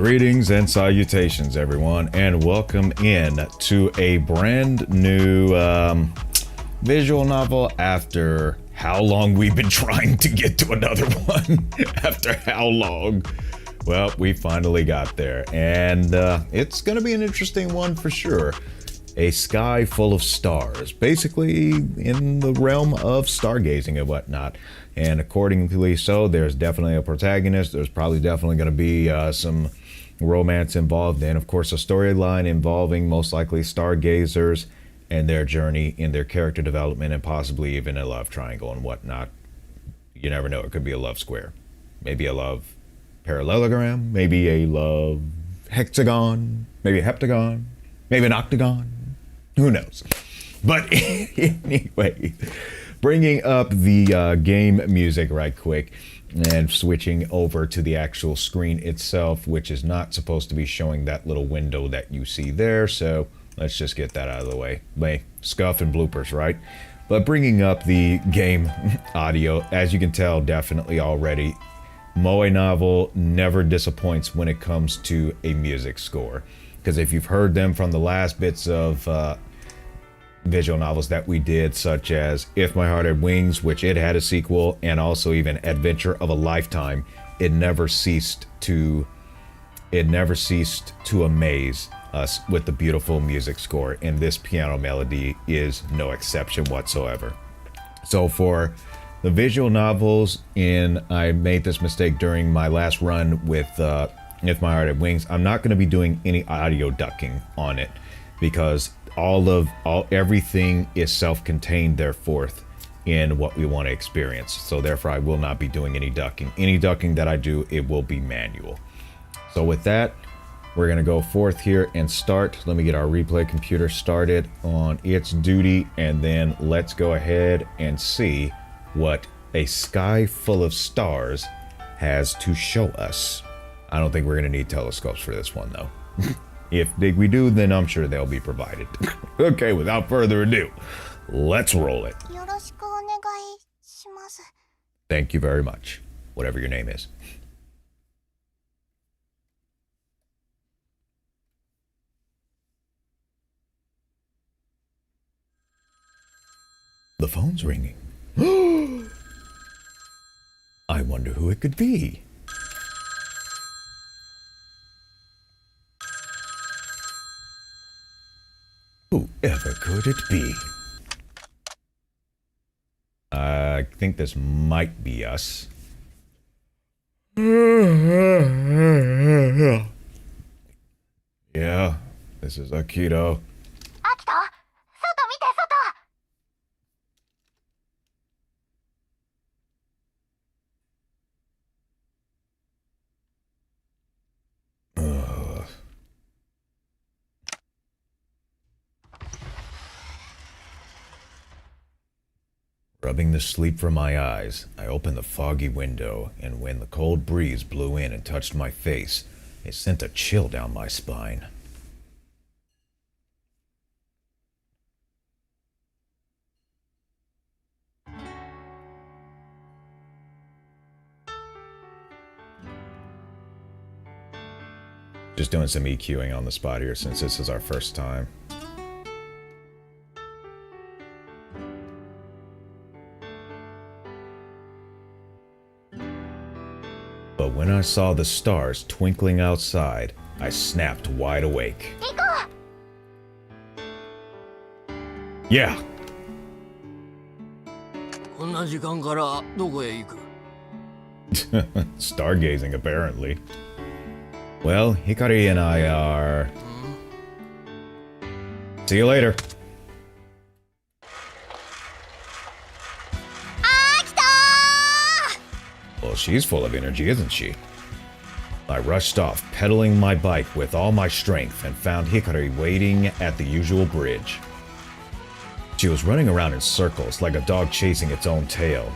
Greetings and salutations, everyone, and welcome in to a brand new visual novel after how long we've been trying to get to another one. After how long? Well, we finally got there, and it's gonna be an interesting one for sure. A sky full of stars, basically in the realm of stargazing and whatnot. And accordingly so, there's definitely a protagonist. There's probably definitely going to be some romance involved, and of course a storyline involving most likely stargazers and their journey in their character development, and possibly even a love triangle and whatnot. You never know, it could be a love square, maybe a love parallelogram, maybe a love hexagon, maybe a heptagon, maybe an octagon, who knows. But anyway, bringing up the game music right quick and switching over to the actual screen itself, which is not supposed to be showing that little window that you see there, so let's just get that out of the way. Scuff and bloopers, right? But bringing up the game audio, as you can tell definitely already, Moe Novel never disappoints when it comes to a music score. Because if you've heard them from the last bits of visual novels that we did, such as If My Heart Had Wings, which it had a sequel, and also even Adventure of a Lifetime, it never ceased to amaze us with the beautiful music score, and this piano melody is no exception whatsoever. So for the visual novels, and I made this mistake during my last run with If My Heart Had Wings, I'm not going to be doing any audio ducking on it, because everything is self-contained therefore in what we want to experience. So therefore I will not be doing any ducking. Any ducking that I do, it will be manual. So with that, we're going to go forth here and start. Let me get our replay computer started on its duty, and then let's go ahead and see what a sky full of stars has to show us. I don't think we're going to need telescopes for this one though. If we do, then I'm sure they'll be provided. Okay, without further ado, let's roll it. Thank you very much, whatever your name is. The phone's ringing. I wonder who it could be. Whoever could it be? I think this might be us. Yeah, this is Akito. Rubbing the sleep from my eyes, I opened the foggy window, and when the cold breeze blew in and touched my face, it sent a chill down my spine. Just doing some EQing on the spot here since this is our first time. But when I saw the stars twinkling outside, I snapped wide awake. Yeah. Stargazing, apparently. Well, Hikari and I are... See you later. Well, she's full of energy, isn't she? I rushed off, pedaling my bike with all my strength, and found Hikari waiting at the usual bridge. She was running around in circles like a dog chasing its own tail.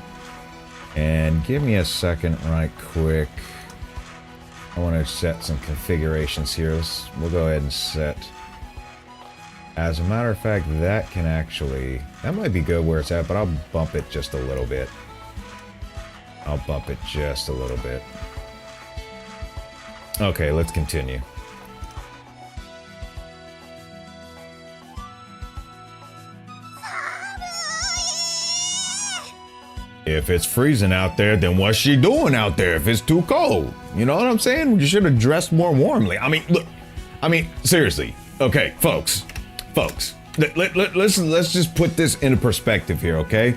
And give me a second right quick. I want to set some configurations here. We'll go ahead and set... As a matter of fact, that can actually... That might be good where it's at, but I'll bump it just a little bit. I'll bump it just a little bit. Okay, let's continue. If it's freezing out there, then what's she doing out there if it's too cold? You know what I'm saying? You should have dressed more warmly. I mean, look, seriously. Okay, folks, let's just put this into perspective here, okay?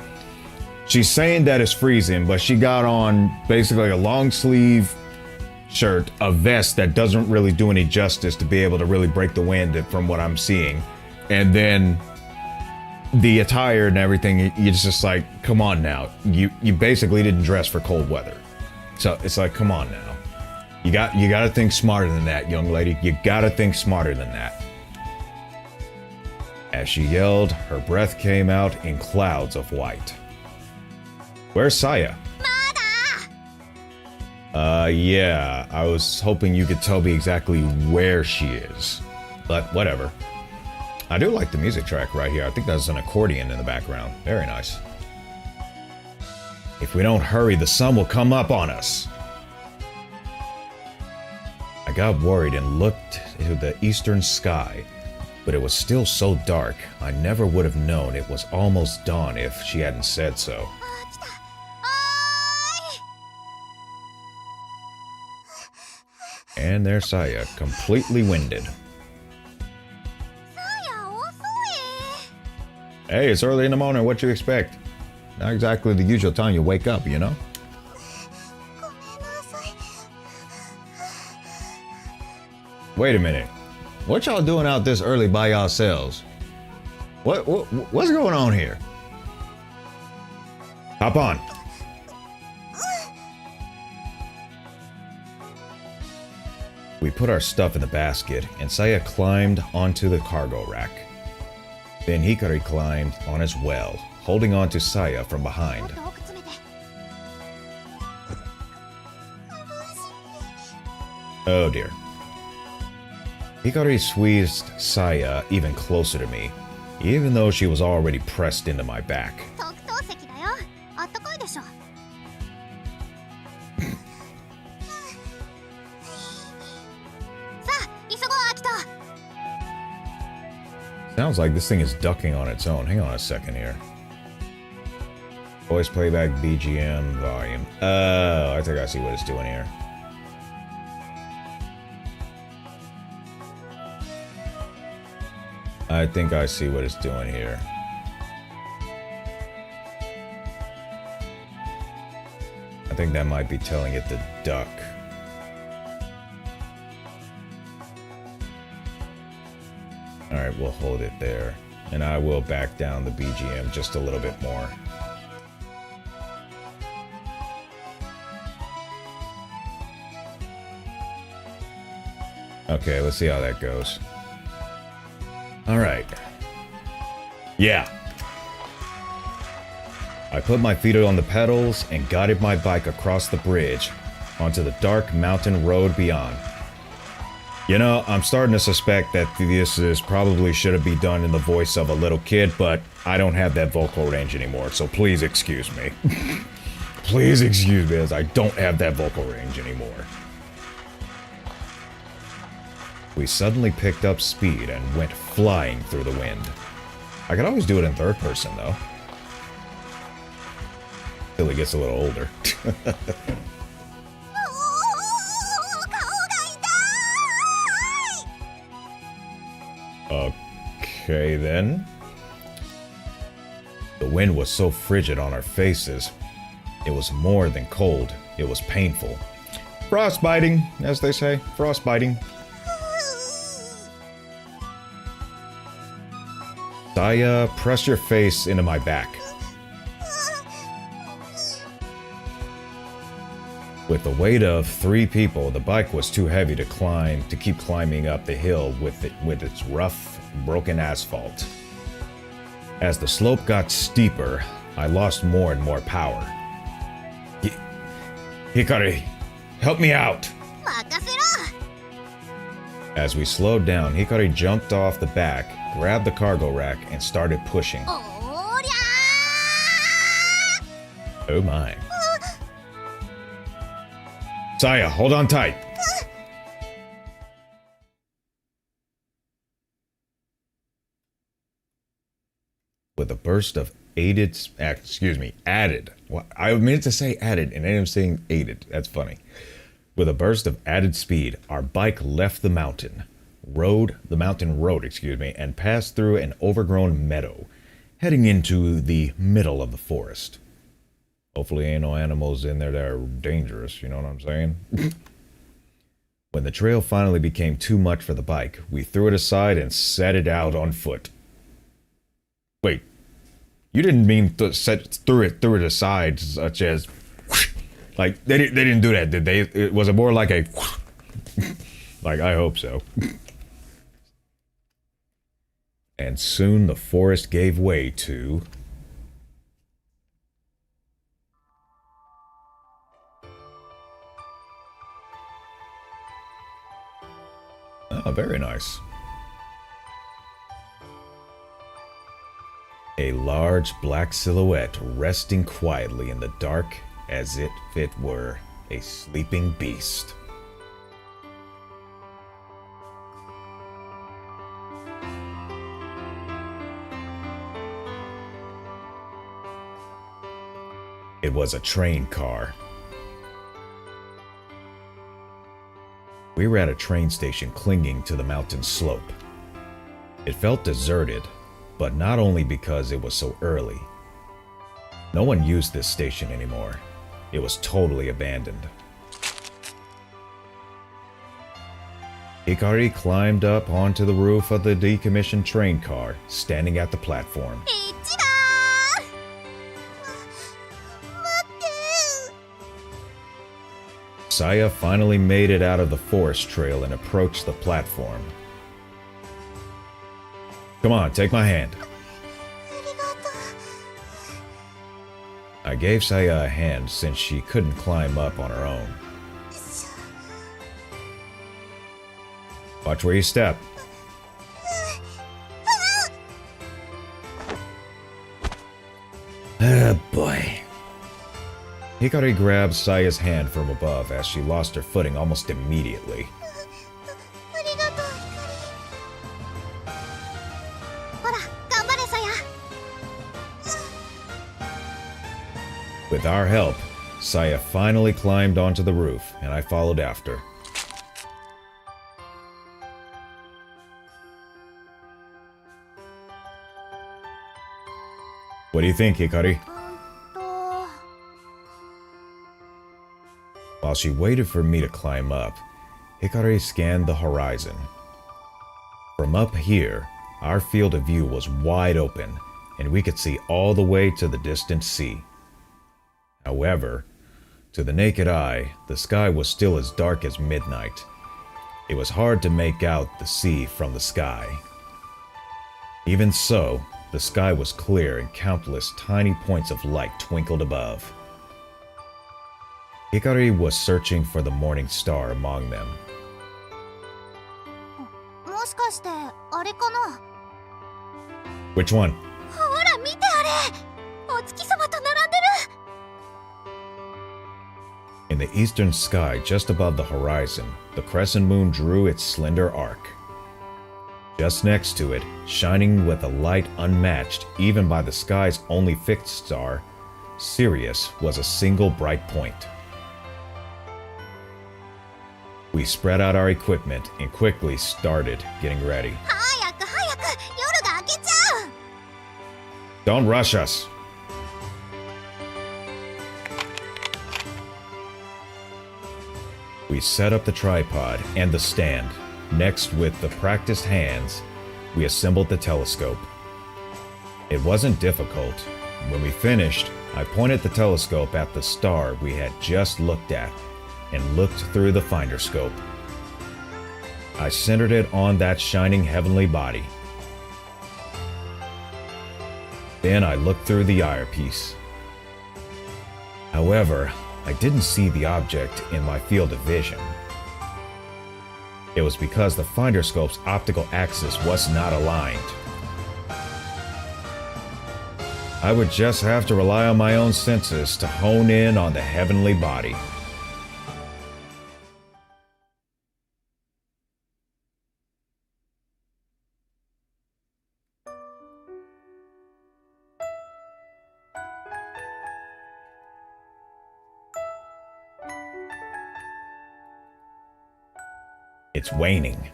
She's saying that it's freezing, but she got on basically a long sleeve shirt, a vest that doesn't really do any justice to be able to really break the wind from what I'm seeing. And then the attire and everything, you're just like, come on now. You basically didn't dress for cold weather. So it's like, come on now. You got to think smarter than that, young lady. You got to think smarter than that. As she yelled, her breath came out in clouds of white. Where's Saya? Yeah, I was hoping you could tell me exactly where she is. But whatever. I do like the music track right here. I think that's an accordion in the background. Very nice. If we don't hurry, the sun will come up on us. I got worried and looked into the eastern sky, but it was still so dark, I never would have known it was almost dawn if she hadn't said so. And there's Saya, completely winded. Hey, it's early in the morning, what you expect? Not exactly the usual time you wake up, you know? Wait a minute. What y'all doing out this early by yourselves? What's going on here? Hop on. We put our stuff in the basket, and Saya climbed onto the cargo rack. Then Hikari climbed on as well, holding on to Saya from behind. Oh dear. Hikari squeezed Saya even closer to me, even though she was already pressed into my back. Sounds like this thing is ducking on its own. Hang on a second here. Voice playback, BGM, volume. Oh, I think I see what it's doing here. I think I see what it's doing here. I think that might be telling it to duck. Alright, we'll hold it there. And I will back down the BGM just a little bit more. Okay, let's see how that goes. Alright. Yeah. I put my feet on the pedals and guided my bike across the bridge onto the dark mountain road beyond. You know, I'm starting to suspect that this probably should have been done in the voice of a little kid, but I don't have that vocal range anymore, so please excuse me. Please excuse me as I don't have that vocal range anymore. We suddenly picked up speed and went flying through the wind. I could always do it in third person, though. Till he gets a little older. Okay, then. The wind was so frigid on our faces. It was more than cold. It was painful. Frostbiting, as they say. Frostbiting. Saya, press your face into my back. With the weight of 3 people, the bike was too heavy to keep climbing up the hill with its rough, broken asphalt. As the slope got steeper, I lost more and more power. Hikari, help me out! As we slowed down, Hikari jumped off the back, grabbed the cargo rack, and started pushing. Oh my. Saya, hold on tight. With a burst of added. Well, I meant to say added, and I am saying aided. That's funny. With a burst of added speed, our bike left the mountain road, and passed through an overgrown meadow, heading into the middle of the forest. Hopefully ain't no animals in there that are dangerous, you know what I'm saying? When the trail finally became too much for the bike, we threw it aside and set it out on foot. Wait, you didn't mean threw it aside, such as like they didn't do that, did they? Was it more like a like I hope so. And soon the forest gave way to oh, very nice. A large black silhouette resting quietly in the dark as if it were a sleeping beast. It was a train car. We were at a train station clinging to the mountain slope. It felt deserted, but not only because it was so early. No one used this station anymore. It was totally abandoned. Hikari climbed up onto the roof of the decommissioned train car, standing at the platform. Saya finally made it out of the forest trail and approached the platform. Come on, take my hand. I gave Saya a hand since she couldn't climb up on her own. Watch where you step. Oh boy. Hikari grabbed Saya's hand from above as she lost her footing almost immediately. With our help, Saya finally climbed onto the roof, and I followed after. What do you think, Hikari? While she waited for me to climb up, Hikari scanned the horizon. From up here, our field of view was wide open, and we could see all the way to the distant sea. However, to the naked eye, the sky was still as dark as midnight. It was hard to make out the sea from the sky. Even so, the sky was clear and countless tiny points of light twinkled above. Hikari was searching for the morning star among them. Which one? In the eastern sky, just above the horizon, the crescent moon drew its slender arc. Just next to it, shining with a light unmatched even by the sky's only fixed star, Sirius was a single bright point. We spread out our equipment and quickly started getting ready. Don't rush us! We set up the tripod and the stand. Next, with the practiced hands, we assembled the telescope. It wasn't difficult. When we finished, I pointed the telescope at the star we had just looked at and looked through the finder scope. I centered it on that shining heavenly body. Then I looked through the eyepiece. However, I didn't see the object in my field of vision. It was because the finder scope's optical axis was not aligned. I would just have to rely on my own senses to hone in on the heavenly body. It's waning.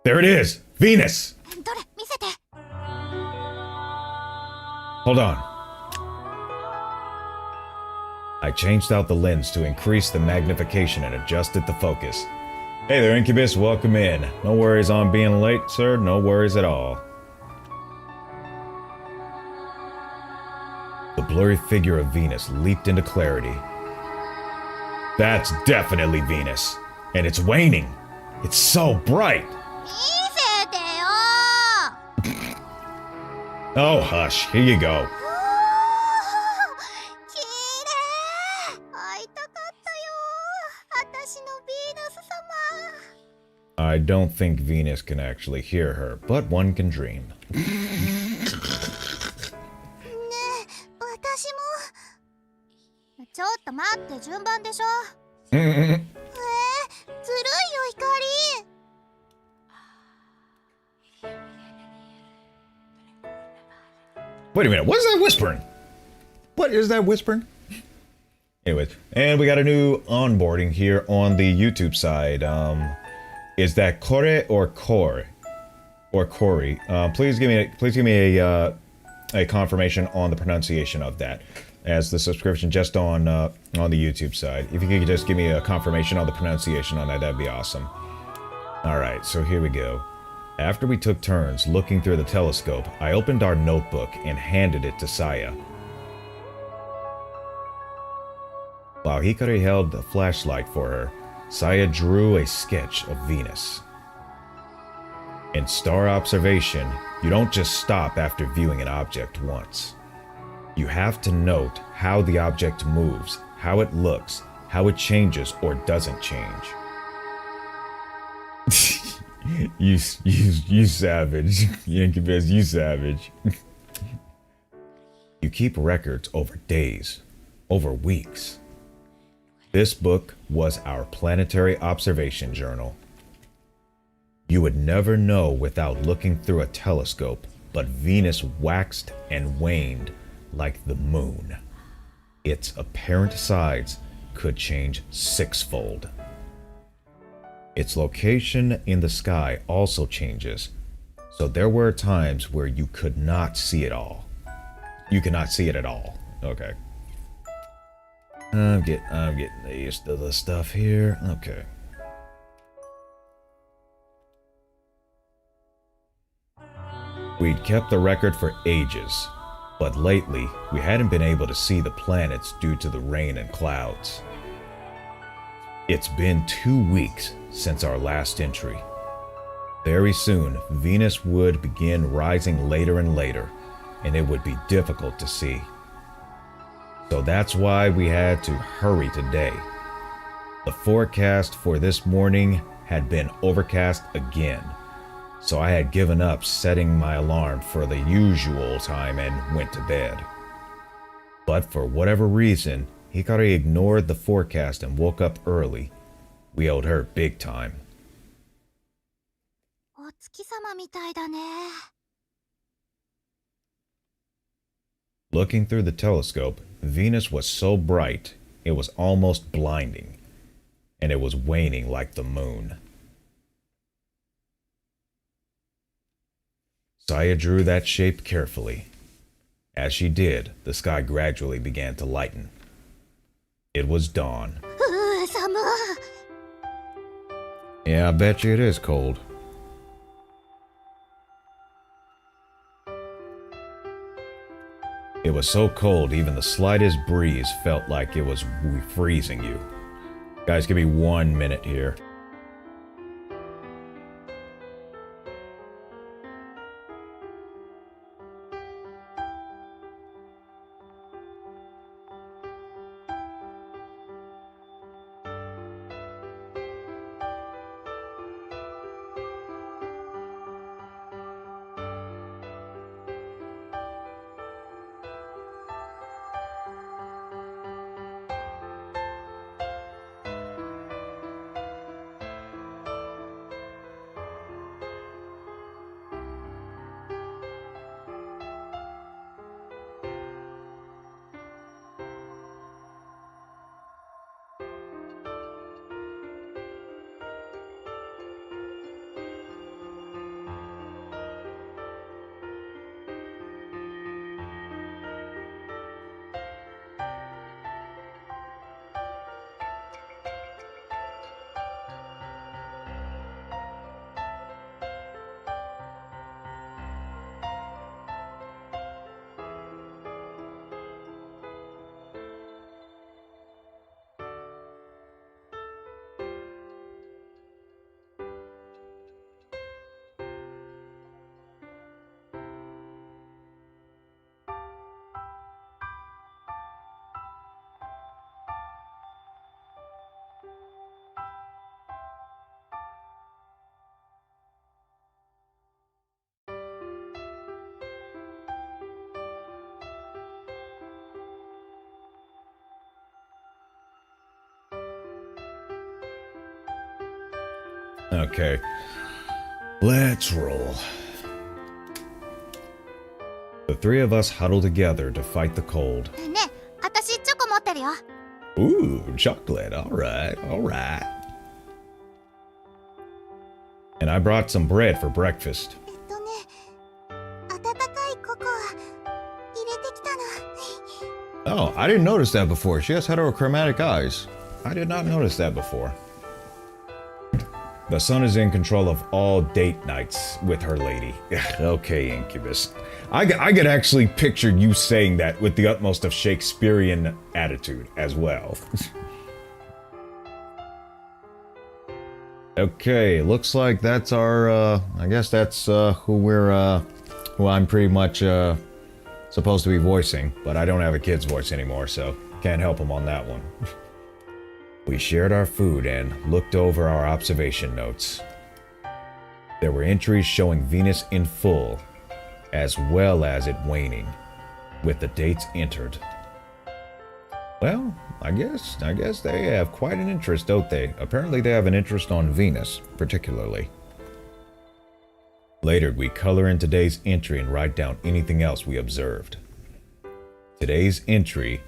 There it is! Venus! Hold on. I changed out the lens to increase the magnification and adjusted the focus. Hey there, Incubus, welcome in. No worries on being late, sir. No worries at all. The blurry figure of Venus leaped into clarity. That's definitely Venus. And it's waning. It's so bright. Oh, hush. Here you go. I don't think Venus can actually hear her, but one can dream. Wait a minute, what is that whispering? What is that whispering? Anyways, and we got a new onboarding here on the YouTube side. Is that Kore or Core? Or Corey? Please give me a confirmation on the pronunciation of that, as the subscription just on the YouTube side. If you could just give me a confirmation on the pronunciation on that, that'd be awesome. All right, so here we go. After we took turns looking through the telescope, I opened our notebook and handed it to Saya. While Hikari held the flashlight for her, Saya drew a sketch of Venus. In star observation, you don't just stop after viewing an object once. You have to note how the object moves, how it looks, how it changes or doesn't change. You savage. Incubus, you savage. You keep records over days, over weeks. This book was our planetary observation journal. You would never know without looking through a telescope, but Venus waxed and waned like the moon. Its apparent size could change sixfold. Its location in the sky also changes, so there were times where you could not see it all. You could not see it at all. Okay. I'm getting used to the stuff here. Okay. We'd kept the record for ages, but lately we hadn't been able to see the planets due to the rain and clouds. It's been 2 weeks since our last entry. Very soon, Venus would begin rising later and later, and it would be difficult to see. So that's why we had to hurry today. The forecast for this morning had been overcast again, so I had given up setting my alarm for the usual time and went to bed. But for whatever reason, Hikari ignored the forecast and woke up early. We owed her big time. Looking through the telescope, Venus was so bright, it was almost blinding, and it was waning like the moon. Saya drew that shape carefully. As she did, the sky gradually began to lighten. It was dawn. Yeah, I bet you it is cold. It was so cold, even the slightest breeze felt like it was freezing you. Guys, give me 1 minute here. Okay. Let's roll. The three of us huddle together to fight the cold. Ooh, chocolate. Alright, alright. And I brought some bread for breakfast. Oh, I didn't notice that before. She has heterochromatic eyes. I did not notice that before. The sun is in control of all date nights with her lady. Okay, Incubus. I could actually picture you saying that with the utmost of Shakespearean attitude as well. Okay, looks like that's our, I guess that's, who I'm pretty much, supposed to be voicing, but I don't have a kid's voice anymore, so can't help him on that one. We shared our food and looked over our observation notes. There were entries showing Venus in full, as well as it waning, with the dates entered. Well, I guess they have quite an interest, don't they? Apparently they have an interest on Venus, particularly. Later, we color in today's entry and write down anything else we observed. Today's entry,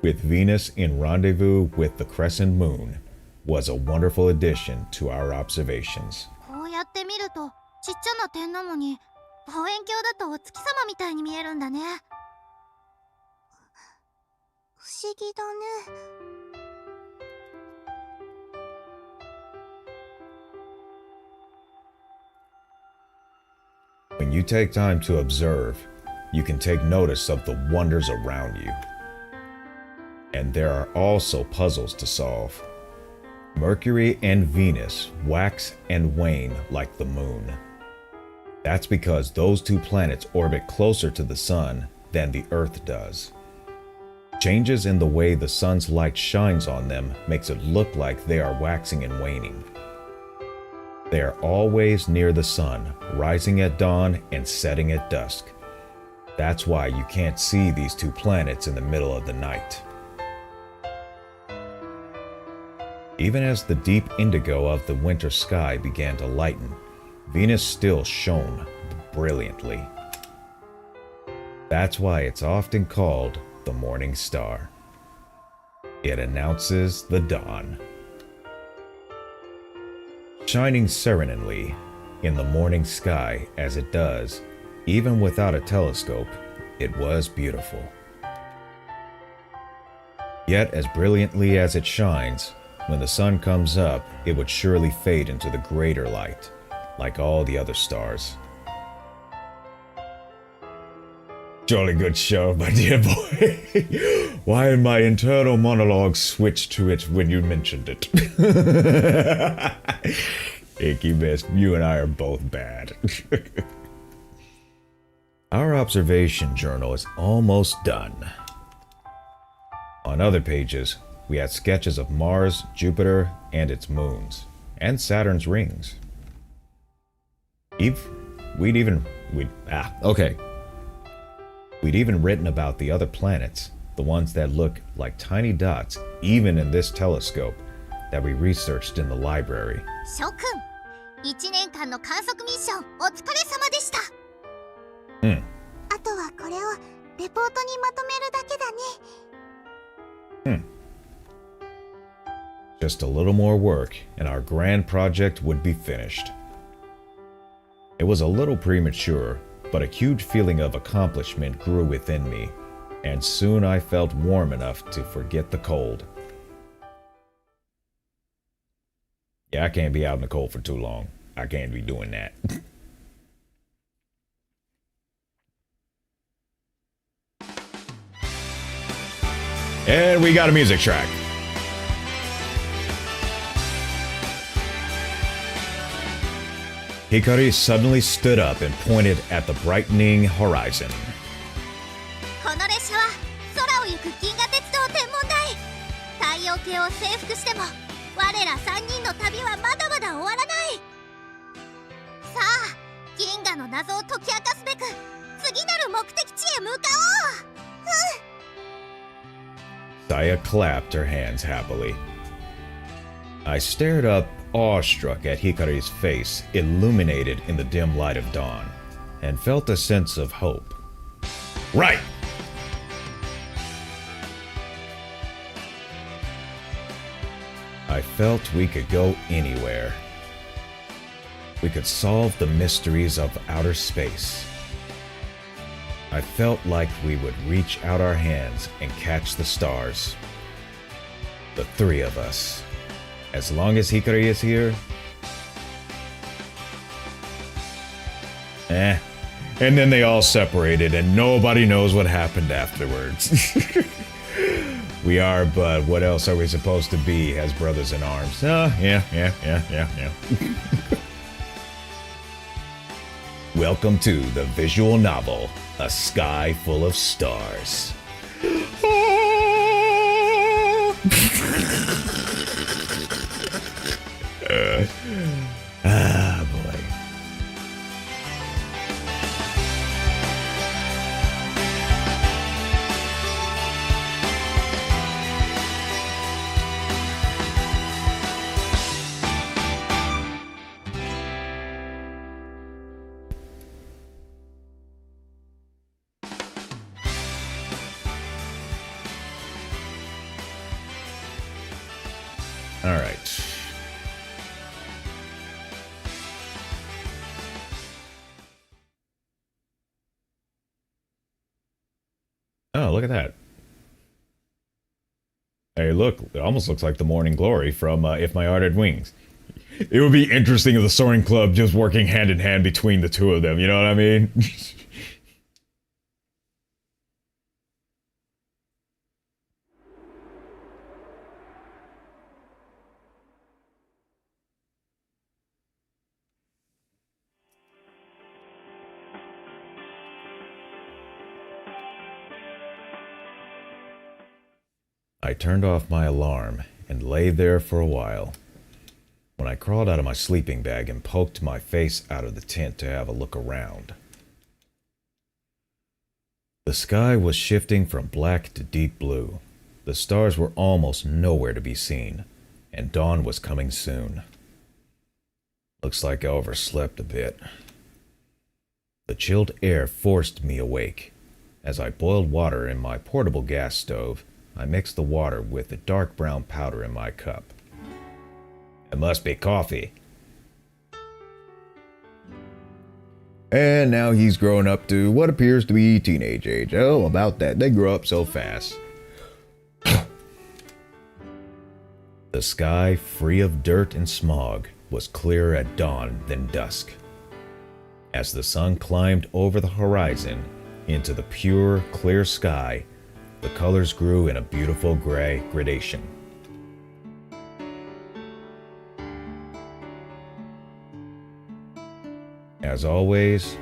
with Venus in rendezvous with the crescent moon, was a wonderful addition to our observations. When you take time to observe, you can take notice of the wonders around you. And there are also puzzles to solve. Mercury and Venus wax and wane like the moon. That's because those two planets orbit closer to the sun than the Earth does. Changes in the way the sun's light shines on them makes it look like they are waxing and waning. They are always near the sun, rising at dawn and setting at dusk. That's why you can't see these two planets in the middle of the night. Even as the deep indigo of the winter sky began to lighten, Venus still shone brilliantly. That's why it's often called the morning star. It announces the dawn. Shining serenely in the morning sky as it does, even without a telescope, it was beautiful. Yet as brilliantly as it shines, when the sun comes up, it would surely fade into the greater light, like all the other stars. Jolly good show, my dear boy. Why did my internal monologue switch to it when you mentioned it? Incubus, you and I are both bad. Our observation journal is almost done. On other pages, we had sketches of Mars, Jupiter, and its moons, and Saturn's rings. We'd even written about the other planets, the ones that look like tiny dots, even in this telescope that we researched in the library. Shokun, 1年間の観測ミッションお疲れ様でした。あとはこれをレポートにまとめるだけだね。Just a little more work, and our grand project would be finished. It was a little premature, but a huge feeling of accomplishment grew within me, and soon I felt warm enough to forget the cold. Yeah, I can't be out in the cold for too long. I can't be doing that. And we got a music track. Hikari suddenly stood up and pointed at the brightening horizon. この列車は空を行く銀河鉄道天文台。太陽系を征服しても我ら3人の旅はまだまだ終わらない。さあ、銀河の謎を解き明かすべく次なる目的地へ向かおう。Saya clapped her hands happily. I stared up awestruck at Hikaru's face illuminated in the dim light of dawn, and felt a sense of hope. Right! I felt we could go anywhere. We could solve the mysteries of outer space. I felt like we would reach out our hands and catch the stars. The three of us. As long as Hikari is here. And then they all separated and nobody knows what happened afterwards. We are, but what else are we supposed to be as brothers in arms? Yeah. Welcome to the visual novel, A Sky Full of Stars. Boy. All right. Oh, look at that. Hey, look, it almost looks like the Morning Glory from If My Heart Had Wings. It would be interesting if the Soaring Club just working hand in hand between the two of them, you know what I mean? I turned off my alarm and lay there for a while. When I crawled out of my sleeping bag and poked my face out of the tent to have a look around. The sky was shifting from black to deep blue. The stars were almost nowhere to be seen, and dawn was coming soon. Looks like I overslept a bit. The chilled air forced me awake. As I boiled water in my portable gas stove, I mixed the water with the dark brown powder in my cup. It must be coffee. And now he's grown up to what appears to be teenage age. Oh, about that. They grow up so fast. The sky, free of dirt and smog, was clearer at dawn than dusk. As the sun climbed over the horizon into the pure, clear sky, the colors grew in a beautiful gray gradation. As always,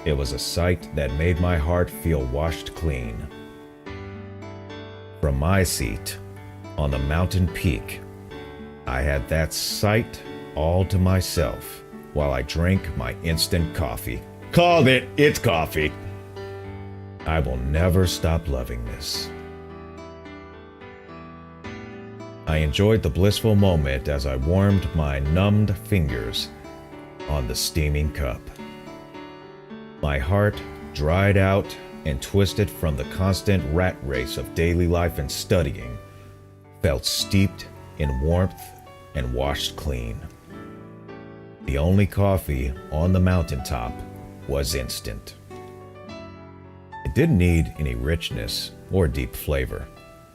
it was a sight that made my heart feel washed clean. From my seat on the mountain peak, I had that sight all to myself while I drank my instant coffee. Called it, it's coffee. I will never stop loving this. I enjoyed the blissful moment as I warmed my numbed fingers on the steaming cup. My heart dried out and twisted from the constant rat race of daily life and studying, felt steeped in warmth and washed clean. The only coffee on the mountaintop was instant. It didn't need any richness or deep flavor.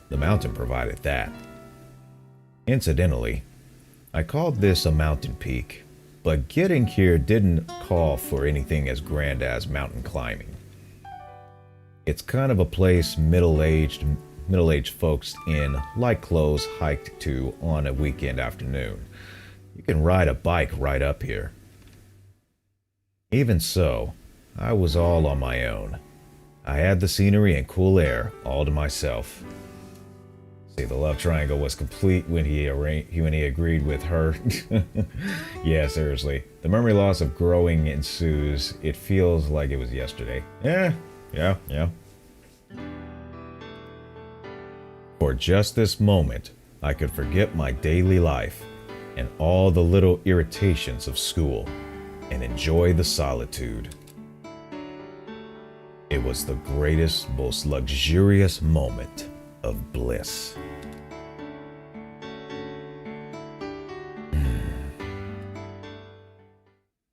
The mountain provided that. Incidentally, I called this a mountain peak, but getting here didn't call for anything as grand as mountain climbing. It's kind of a place middle-aged folks in light clothes hiked to on a weekend afternoon. You can ride a bike right up here. Even so, I was all on my own. I had the scenery and cool air all to myself. See, the love triangle was complete when he agreed with her. Yeah, seriously. The memory loss of growing ensues. It feels like it was yesterday. Yeah. For just this moment, I could forget my daily life and all the little irritations of school and enjoy the solitude. It was the greatest, most luxurious moment of bliss.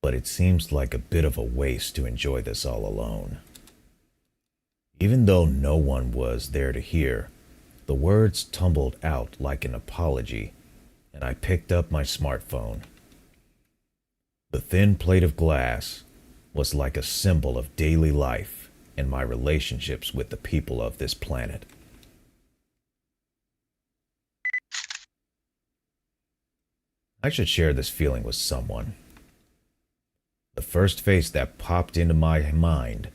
But it seems like a bit of a waste to enjoy this all alone. Even though no one was there to hear, the words tumbled out like an apology, and I picked up my smartphone. The thin plate of glass was like a symbol of daily life and my relationships with the people of this planet. I should share this feeling with someone. The first face that popped into my mind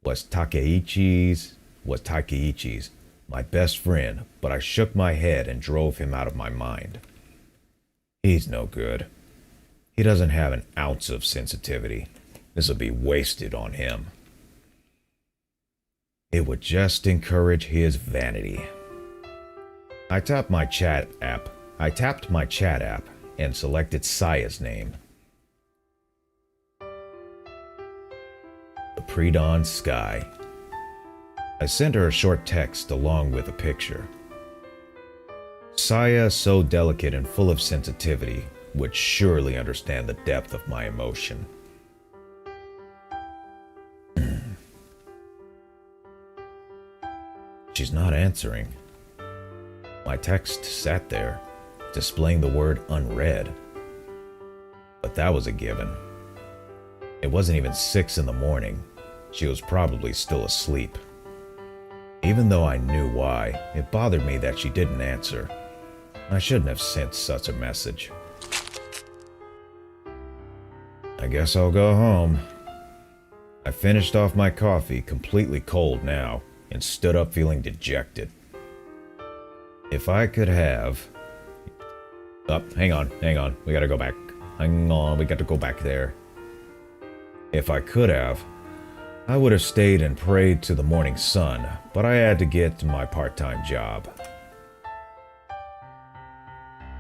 was Takeichi's, my best friend, but I shook my head and drove him out of my mind. He's no good. He doesn't have an ounce of sensitivity. This will be wasted on him. It would just encourage his vanity. I tapped my chat app and selected Saya's name. The pre-dawn sky. I sent her a short text along with a picture. Saya, so delicate and full of sensitivity, would surely understand the depth of my emotion. She's not answering. My text sat there, displaying the word unread. But that was a given. It wasn't even 6 in the morning. She was probably still asleep. Even though I knew why, it bothered me that she didn't answer. I shouldn't have sent such a message. I guess I'll go home. I finished off my coffee, completely cold now, and stood up feeling dejected. If I could have... Oh, hang on. We gotta go back. Hang on, we got to go back there. If I could have, I would have stayed and prayed to the morning sun, but I had to get to my part-time job.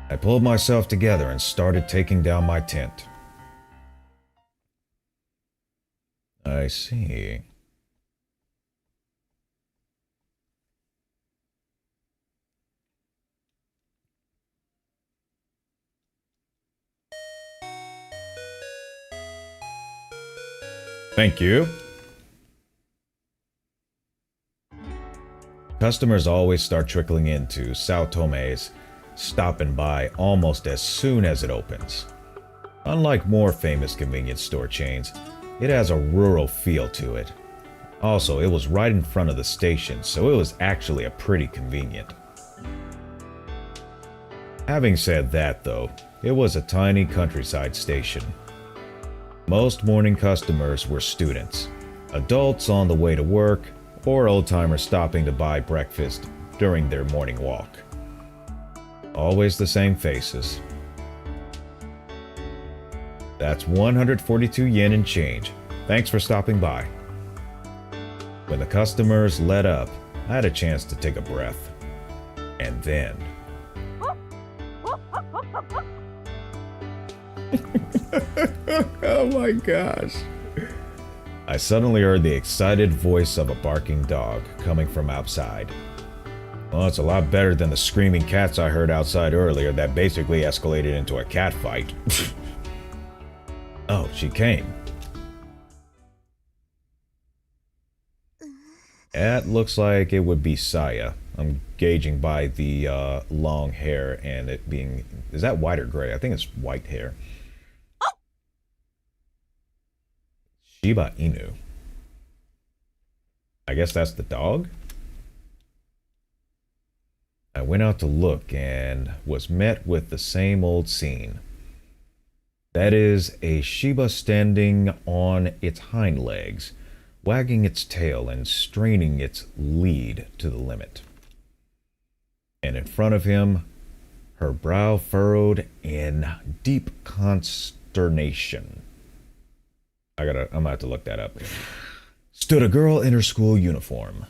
I pulled myself together and started taking down my tent. I see. Thank you. Customers always start trickling into Sao Tome's, stopping by almost as soon as it opens. Unlike more famous convenience store chains, it has a rural feel to it. Also, it was right in front of the station, so it was actually a pretty convenient. Having said that though, it was a tiny countryside station. Most morning customers were students, adults on the way to work, or old-timers stopping to buy breakfast during their morning walk. Always the same faces. That's 142 yen and change. Thanks for stopping by. When the customers let up, I had a chance to take a breath. And then... Oh my gosh. I suddenly heard the excited voice of a barking dog coming from outside. Well, it's a lot better than the screaming cats I heard outside earlier that basically escalated into a cat fight. Oh, she came. That looks like it would be Saya. I'm gauging by the long hair and it being... Is that white or gray? I think it's white hair. Shiba Inu. I guess that's the dog? I went out to look and was met with the same old scene. That is a Shiba standing on its hind legs, wagging its tail and straining its lead to the limit. And in front of him, her brow furrowed in deep consternation. I'm gonna have to look that up. Stood a girl in her school uniform.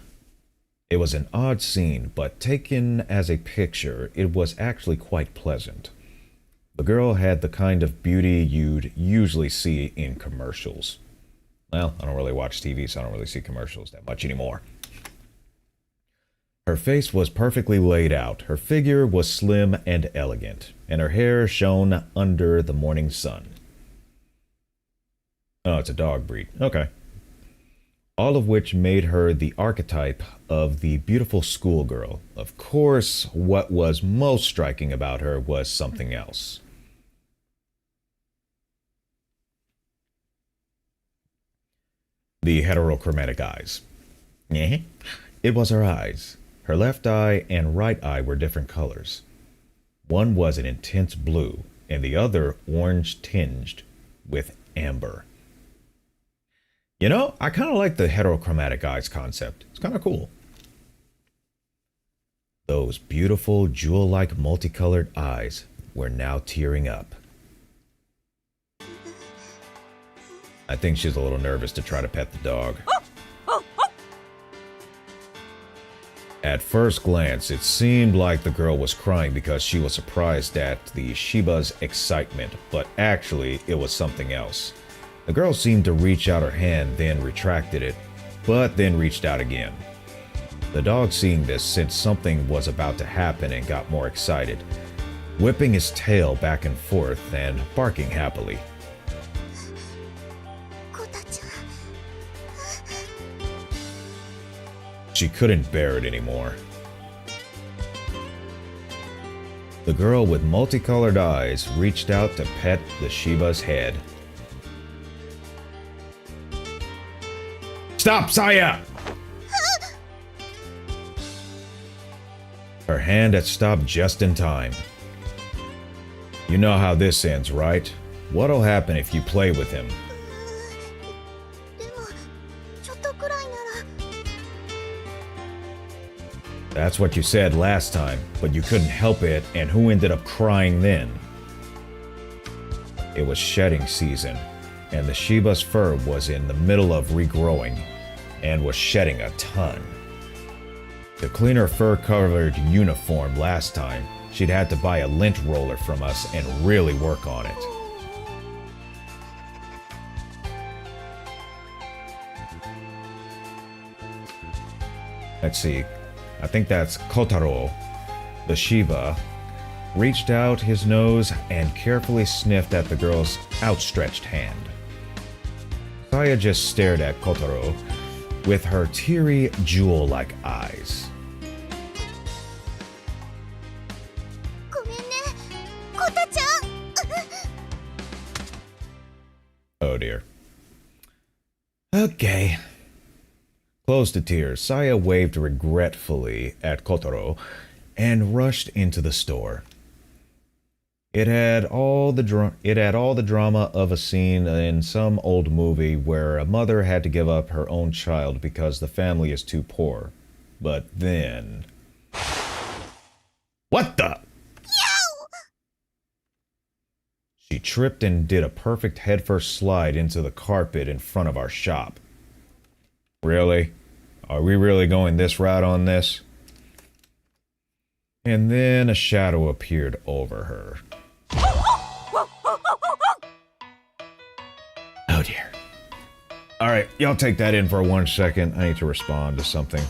It was an odd scene, but taken as a picture, it was actually quite pleasant. The girl had the kind of beauty you'd usually see in commercials. Well, I don't really watch TV, so I don't really see commercials that much anymore. Her face was perfectly laid out, her figure was slim and elegant, and her hair shone under the morning sun. Oh, it's a dog breed. Okay. All of which made her the archetype of the beautiful schoolgirl. Of course, what was most striking about her was something else. The heterochromatic eyes. It was her eyes. Her left eye and right eye were different colors. One was an intense blue, and the other orange tinged with amber. You know, I kind of like the heterochromatic eyes concept. It's kind of cool. Those beautiful, jewel-like multicolored eyes were now tearing up. I think she's a little nervous to try to pet the dog. At first glance, it seemed like the girl was crying because she was surprised at the Shiba's excitement, but actually, it was something else. The girl seemed to reach out her hand, then retracted it, but then reached out again. The dog, seeing this, sensed something was about to happen and got more excited, whipping his tail back and forth and barking happily. She couldn't bear it anymore. The girl with multicolored eyes reached out to pet the Shiba's head. Stop, Saya! Her hand had stopped just in time. You know how this ends, right? What'll happen if you play with him? That's what you said last time, but you couldn't help it, and who ended up crying then? It was shedding season, and the Shiba's fur was in the middle of regrowing, and was shedding a ton. To clean her fur-covered uniform last time, she'd had to buy a lint roller from us and really work on it. Let's see. I think that's Kotaro. The Shiba reached out his nose and carefully sniffed at the girl's outstretched hand. Saya just stared at Kotaro with her teary, jewel-like eyes. Oh dear. Okay. Close to tears, Saya waved regretfully at Kotaro and rushed into the store. It had all the drama of a scene in some old movie where a mother had to give up her own child because the family is too poor. But then... What the? She tripped and did a perfect headfirst slide into the carpet in front of our shop. Really? Are we really going this route on this? And then a shadow appeared over her. Oh dear. Alright, y'all take that in for 1 second. I need to respond to something.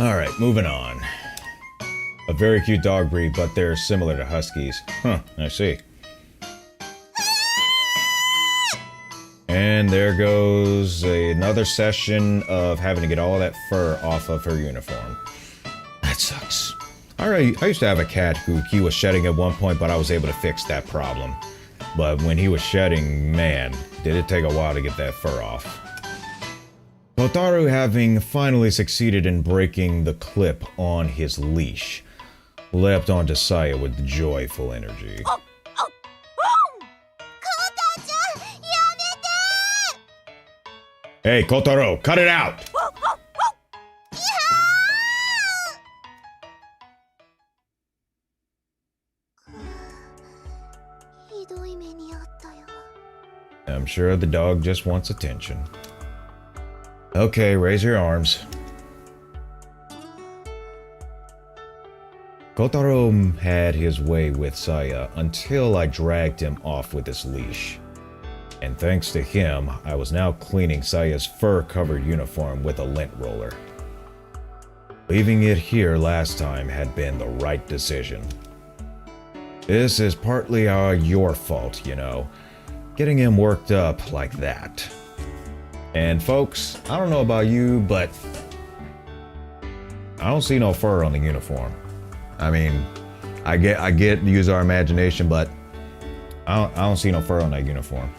Alright, moving on. A very cute dog breed, but they're similar to huskies. Huh, I see. And there goes another session of having to get all that fur off of her uniform. That sucks. Alright, I used to have a cat who he was shedding at one point, but I was able to fix that problem. But when he was shedding, man, did it take a while to get that fur off. Kotaro, having finally succeeded in breaking the clip on his leash, leapt onto Saya with joyful energy. Hey, Kotaro, cut it out! I'm sure the dog just wants attention. Okay, raise your arms. Kotaro had his way with Saya until I dragged him off with his leash. And thanks to him, I was now cleaning Saya's fur-covered uniform with a lint roller. Leaving it here last time had been the right decision. This is partly your fault, you know, getting him worked up like that. And folks, I don't know about you, but I don't see no fur on the uniform. I mean, I get to use our imagination, but I don't see no fur on that uniform.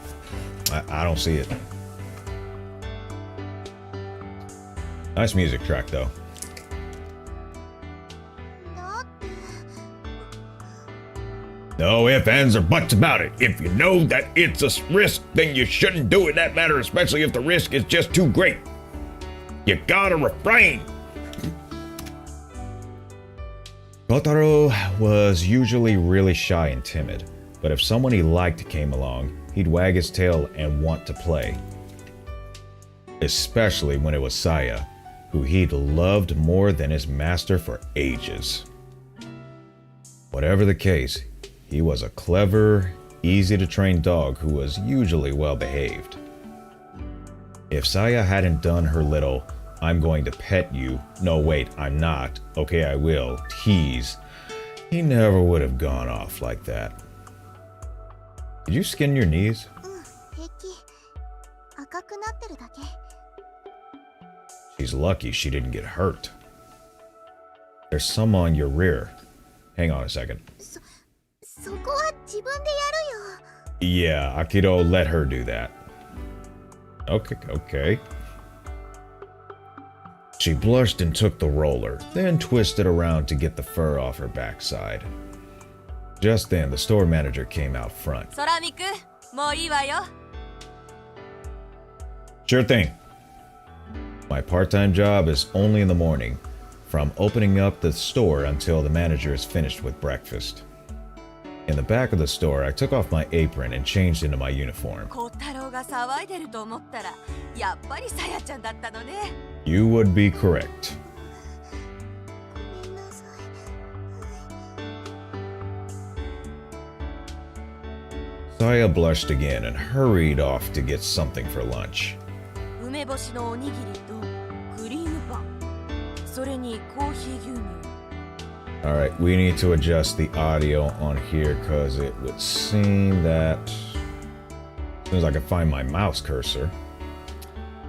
I don't see it. Nice music track, though. No ifs, ands, or buts about it. If you know that it's a risk, then you shouldn't do it that matter, especially if the risk is just too great. You gotta refrain. Kotaro was usually really shy and timid, but if someone he liked came along, he'd wag his tail and want to play. Especially when it was Saya, who he'd loved more than his master for ages. Whatever the case, he was a clever, easy-to-train dog who was usually well-behaved. If Saya hadn't done her little, "I'm going to pet you, no wait, I'm not, okay I will," tease, he never would have gone off like that. Did you skin your knees? She's lucky she didn't get hurt. There's some on your rear. Hang on a second. Yeah, Akito let her do that. Okay. She blushed and took the roller, then twisted around to get the fur off her backside. Just then, the store manager came out front. Sure thing. My part-time job is only in the morning, from opening up the store until the manager is finished with breakfast. In the back of the store, I took off my apron and changed into my uniform. You would be correct. Saya blushed again and hurried off to get something for lunch. Alright, we need to adjust the audio on here because it would seem that as soon as I can find my mouse cursor,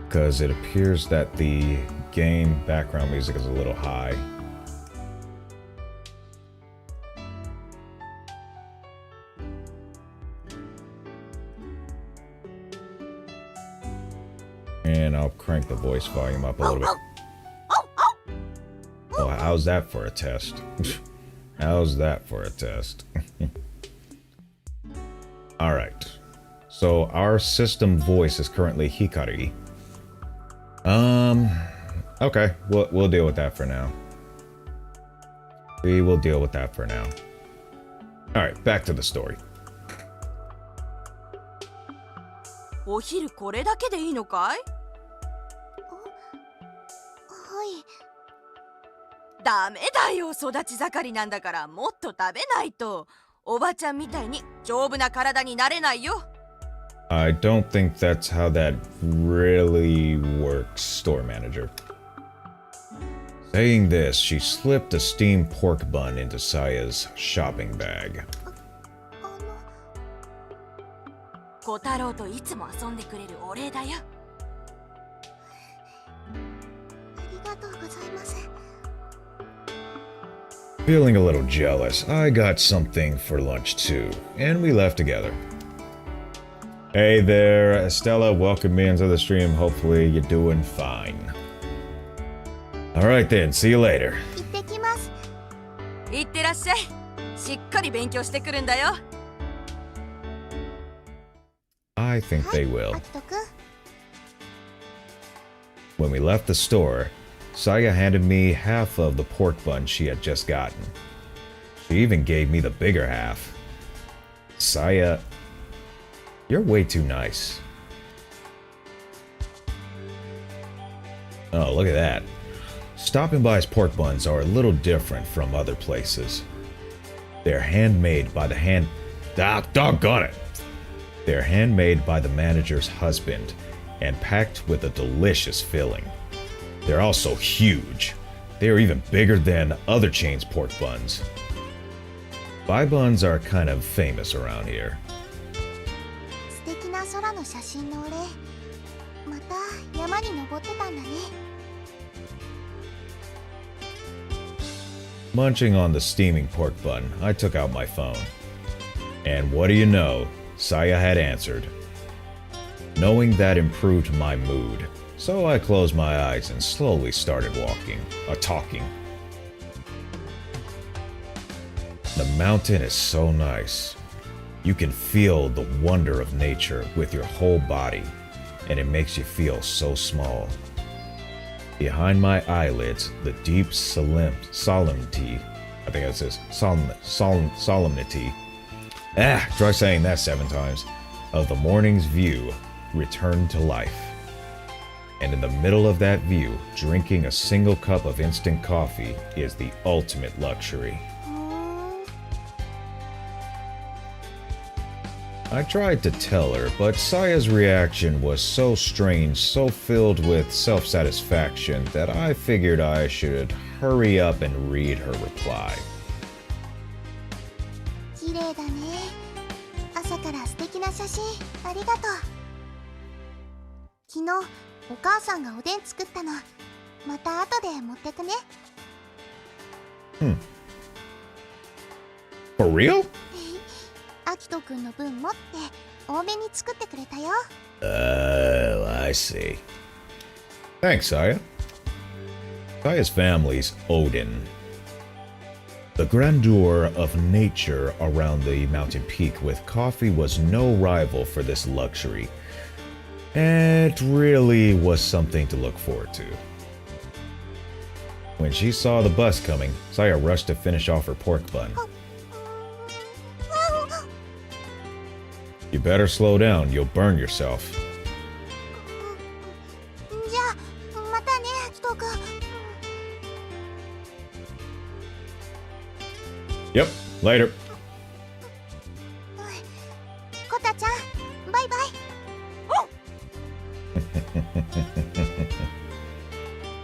because it appears that the game background music is a little high. And I'll crank the voice volume up a little bit. Well, how's that for a test? How's that for a test? Alright. So our system voice is currently Hikari. Okay, we'll deal with that for now. We will deal with that for now. Alright, back to the story. お昼これだけでいいのかい？ダメだよ、育ち盛りなんだからもっと食べないとおばちゃんみたいに丈夫な体になれないよ。I don't think that's how that really works, store manager. Saying this, she slipped a steamed pork bun into Saya's shopping bag. 小太郎といつも遊んでくれるお礼だよ。ありがとうございます。 Feeling a little jealous, I got something for lunch too, and we left together. Hey there, Estella, welcome me into the stream. Hopefully you're doing fine. Alright then, see you later. 行ってきます。いってらっしゃい。しっかり勉強してくるんだよ。 I think they will. あきとくん。 When we left the store, Saya handed me half of the pork bun she had just gotten. She even gave me the bigger half. Saya, you're way too nice. Oh, look at that. Stopping by's pork buns are a little different from other places. They're handmade by the doggone it! They're handmade by the manager's husband and packed with a delicious filling. They're also huge. They are even bigger than other chains' pork buns. Bai buns are kind of famous around here. 素敵な空の写真のお礼。また山に登ってたんだね。 Munching on the steaming pork bun, I took out my phone. And what do you know? Saya had answered. Knowing that improved my mood, so I closed my eyes and slowly started talking. The mountain is so nice. You can feel the wonder of nature with your whole body, and it makes you feel so small. Behind my eyelids, the deep solemnity, I think that says solemnity. Try saying that 7 times. Of the morning's view returned to life. And in the middle of that view, drinking a single cup of instant coffee is the ultimate luxury. I tried to tell her, but Saya's reaction was so strange, so filled with self-satisfaction, that I figured I should hurry up and read her reply. 綺麗だね。朝から素敵な写真ありがとう。昨日お母さんがおでん作ったの。また後で持ってくね。For real? あきとくんの分もって多めに作ってくれたよ。Oh, I see. Thanks, Saya. Saya's family's Odin. The grandeur of nature around the mountain peak with coffee was no rival for this luxury. It really was something to look forward to. When she saw the bus coming, Saya rushed to finish off her pork bun. You better slow down, you'll burn yourself. じゃあまたね、あきとくん。Yep, later. コタちゃん、バイバイ。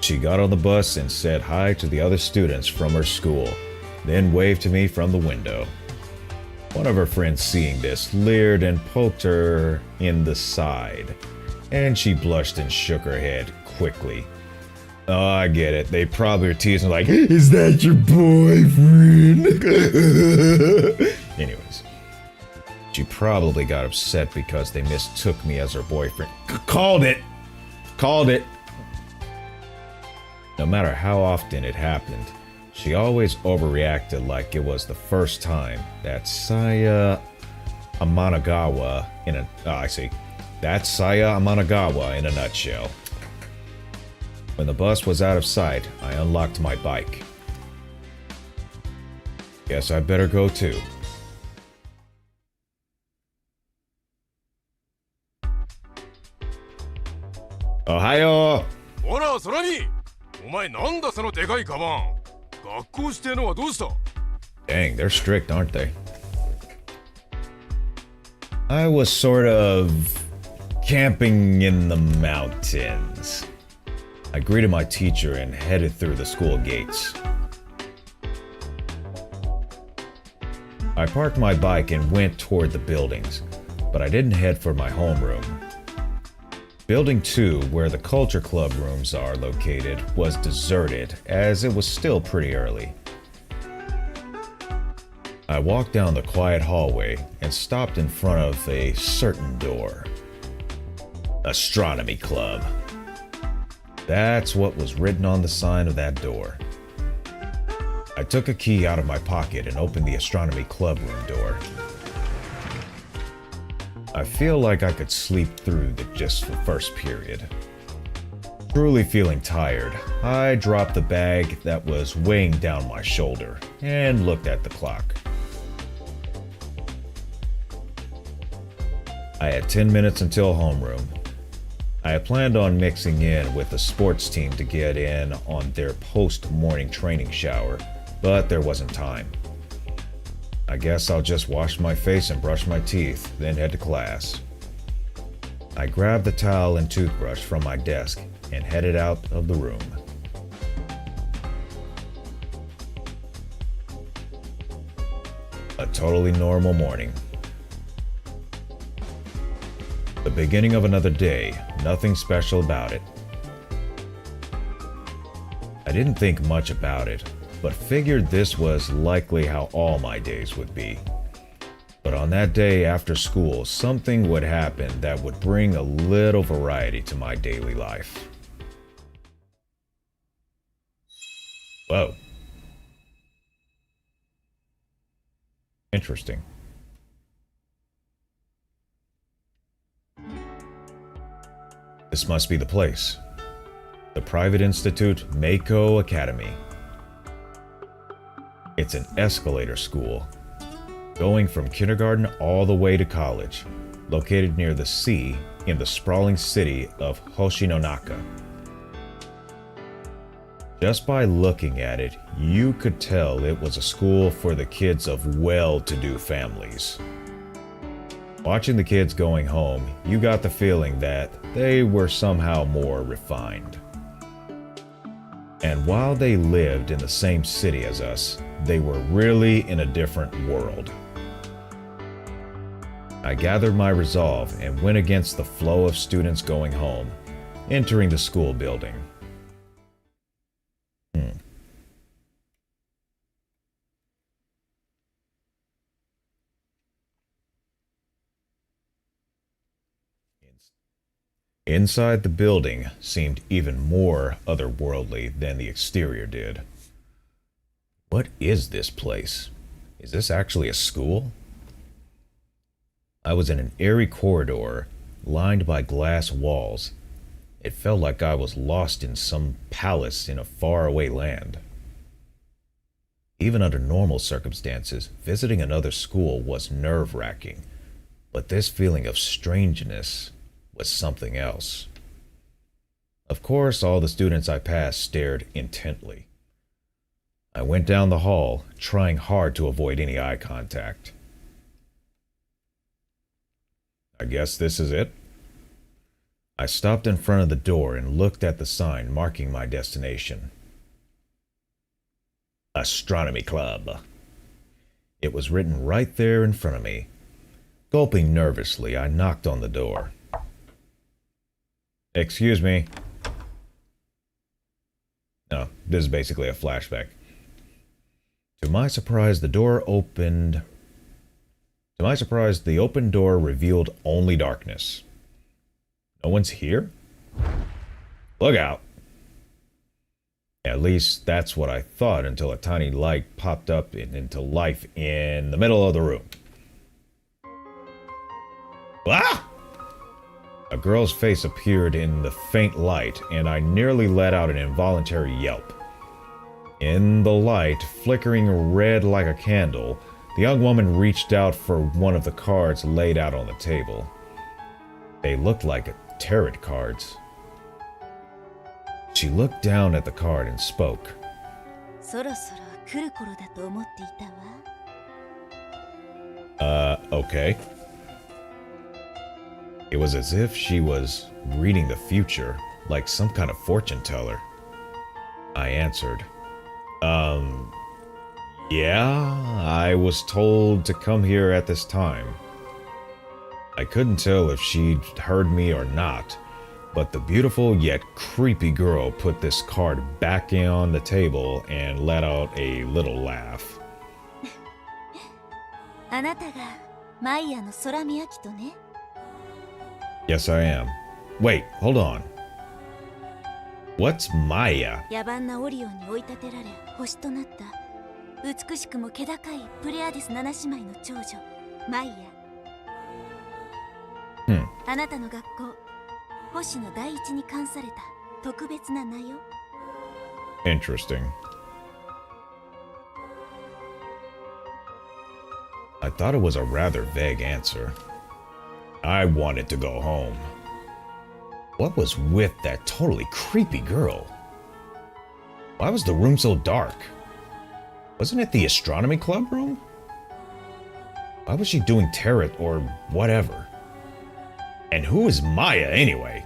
She got on the bus and said hi to the other students from her school, then waved to me from the window. One of her friends, seeing this, leered and poked her in the side, and she blushed and shook her head quickly. Oh, I get it. They probably are teasing like, is that your boyfriend? Anyways, she probably got upset because they mistook me as her boyfriend. Called it! Called it! No matter how often it happened, she always overreacted like it was the first time. That's Saya Amanagawa in a... I see. That's Saya Amanagawa in a nutshell. When the bus was out of sight, I unlocked my bike. Guess I better go too. Ohayo! ほら、空にお前なんだそのでかいカバン。学校指定のはどうした？ Dang, they're strict, aren't they? I was sort of camping in the mountains. I greeted my teacher and headed through the school gates. I parked my bike and went toward the buildings, but I didn't head for my homeroom. Building 2, where the culture club rooms are located, was deserted as it was still pretty early. I walked down the quiet hallway and stopped in front of a certain door. Astronomy Club. That's what was written on the sign of that door. I took a key out of my pocket and opened the Astronomy Club room door. I feel like I could sleep through just the first period. Truly feeling tired, I dropped the bag that was weighing down my shoulder and looked at the clock. I had 10 minutes until homeroom. I had planned on mixing in with the sports team to get in on their post-morning training shower, but there wasn't time. I guess I'll just wash my face and brush my teeth, then head to class. I grabbed the towel and toothbrush from my desk and headed out of the room. A totally normal morning. The beginning of another day, nothing special about it. I didn't think much about it, but figured this was likely how all my days would be. But on that day after school, something would happen that would bring a little variety to my daily life. Whoa. Interesting. This must be the place. The private institute, Mako Academy. It's an escalator school, going from kindergarten all the way to college, located near the sea in the sprawling city of Hoshinonaka. Just by looking at it, you could tell it was a school for the kids of well-to-do families. Watching the kids going home, you got the feeling that they were somehow more refined. And while they lived in the same city as us, they were really in a different world. I gathered my resolve and went against the flow of students going home, entering the school building. Inside the building seemed even more otherworldly than the exterior did. What is this place? Is this actually a school? I was in an airy corridor lined by glass walls. It felt like I was lost in some palace in a faraway land. Even under normal circumstances, visiting another school was nerve-wracking, but this feeling of strangeness was something else. Of course, all the students I passed stared intently. I went down the hall, trying hard to avoid any eye contact. I guess this is it? I stopped in front of the door and looked at the sign marking my destination. Astronomy Club. It was written right there in front of me. Gulping nervously, I knocked on the door. Excuse me. No, this is basically a flashback. To my surprise, the open door revealed only darkness. No one's here? Look out. At least that's what I thought until a tiny light popped up into life in the middle of the room. Ah! A girl's face appeared in the faint light, and I nearly let out an involuntary yelp. In the light, flickering red like a candle, the young woman reached out for one of the cards laid out on the table. They looked like tarot cards. She looked down at the card and spoke. Okay. It was as if she was reading the future, like some kind of fortune teller. I answered, yeah, I was told to come here at this time. I couldn't tell if she'd heard me or not, but the beautiful yet creepy girl put this card back on the table and let out a little laugh. あなたがマイヤの空見焼きとね。 Yes, I am. Wait, hold on. What's Maya? 野蛮なオリオンに追い立てられ星となった美しくも気高いプレアデス七姉妹の長女マイヤ。あなたの学校星の第一に冠された特別な名よ。 Interesting. I thought it was a rather vague answer. I wanted to go home. What was with that totally creepy girl? Why was the room so dark? Wasn't it the astronomy club room? Why was she doing tarot or whatever? And who is Maya anyway?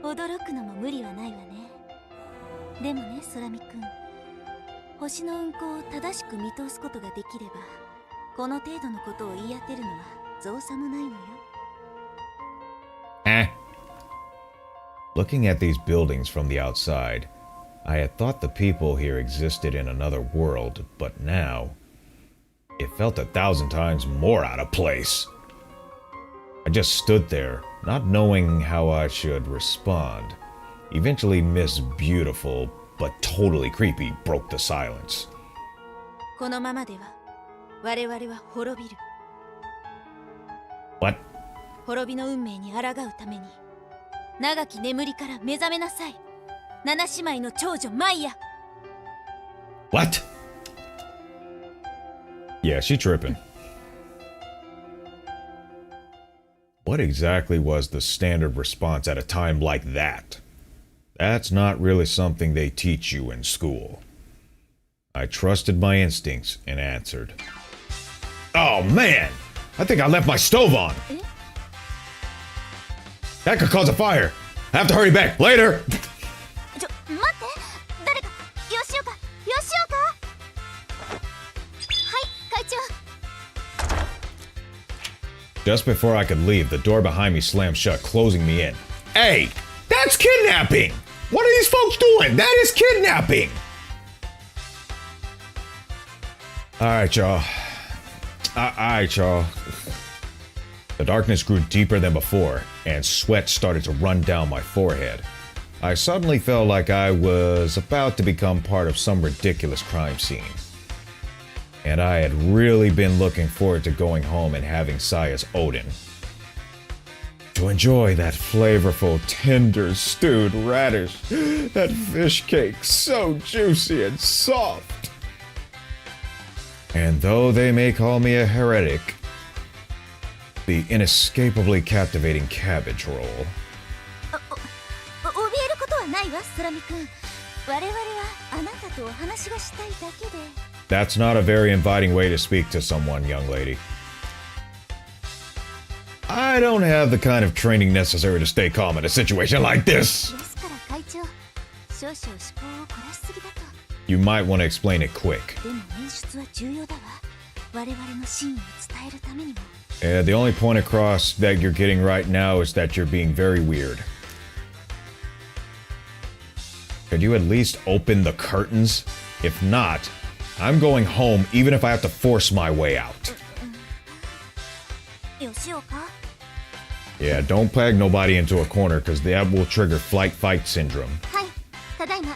驚くのも無理はないわね。でもね、空見くん、星の運行を正しく見通すことができれば、この程度のことを言い当てるのは造作もないのよ。Looking at these buildings from the outside, I had thought the people here existed in another world, but now it felt 1,000 times more out of place. I just stood there, not knowing how I should respond. Eventually, Miss Beautiful, but totally creepy, broke the silence. このままでは我々は滅びる。 What? 滅びの運命に抗うために長き眠りから目覚めなさい。七姉妹の長女マイヤ。 What? Yeah, she tripping. What exactly was the standard response at a time like that? That's not really something they teach you in school. I trusted my instincts and answered. Oh man! I think I left my stove on! That could cause a fire! I have to hurry back! Later! 待って、誰か、吉岡、吉岡。はい、会長。 Just before I could leave, the door behind me slammed shut, closing me in. Hey! That's kidnapping! What are these folks doing? That is kidnapping! Alright, y'all. Alright, y'all. The darkness grew deeper than before, and sweat started to run down my forehead. I suddenly felt like I was about to become part of some ridiculous crime scene. And I had really been looking forward to going home and having Saya's Odin. To enjoy that flavorful, tender, stewed radish. That fish cake, so juicy and soft. And though they may call me a heretic, the inescapably captivating cabbage roll. 怯えることはないわ、空見くん。我々はあなたとお話がしたいだけで。 That's not a very inviting way to speak to someone, young lady. I don't have the kind of training necessary to stay calm in a situation like this. ですから会長、少々思考を凝らしすぎだと。 You might want to explain it quick. でも演出は重要だわ。我々の真意を伝えるためにも。 The only point across that you're getting right now is that you're being very weird. Could you at least open the curtains? If not, I'm going home even if I have to force my way out. 吉岡。 Yeah, don't peg nobody into a corner because that will trigger flight fight syndrome. はい、ただいま。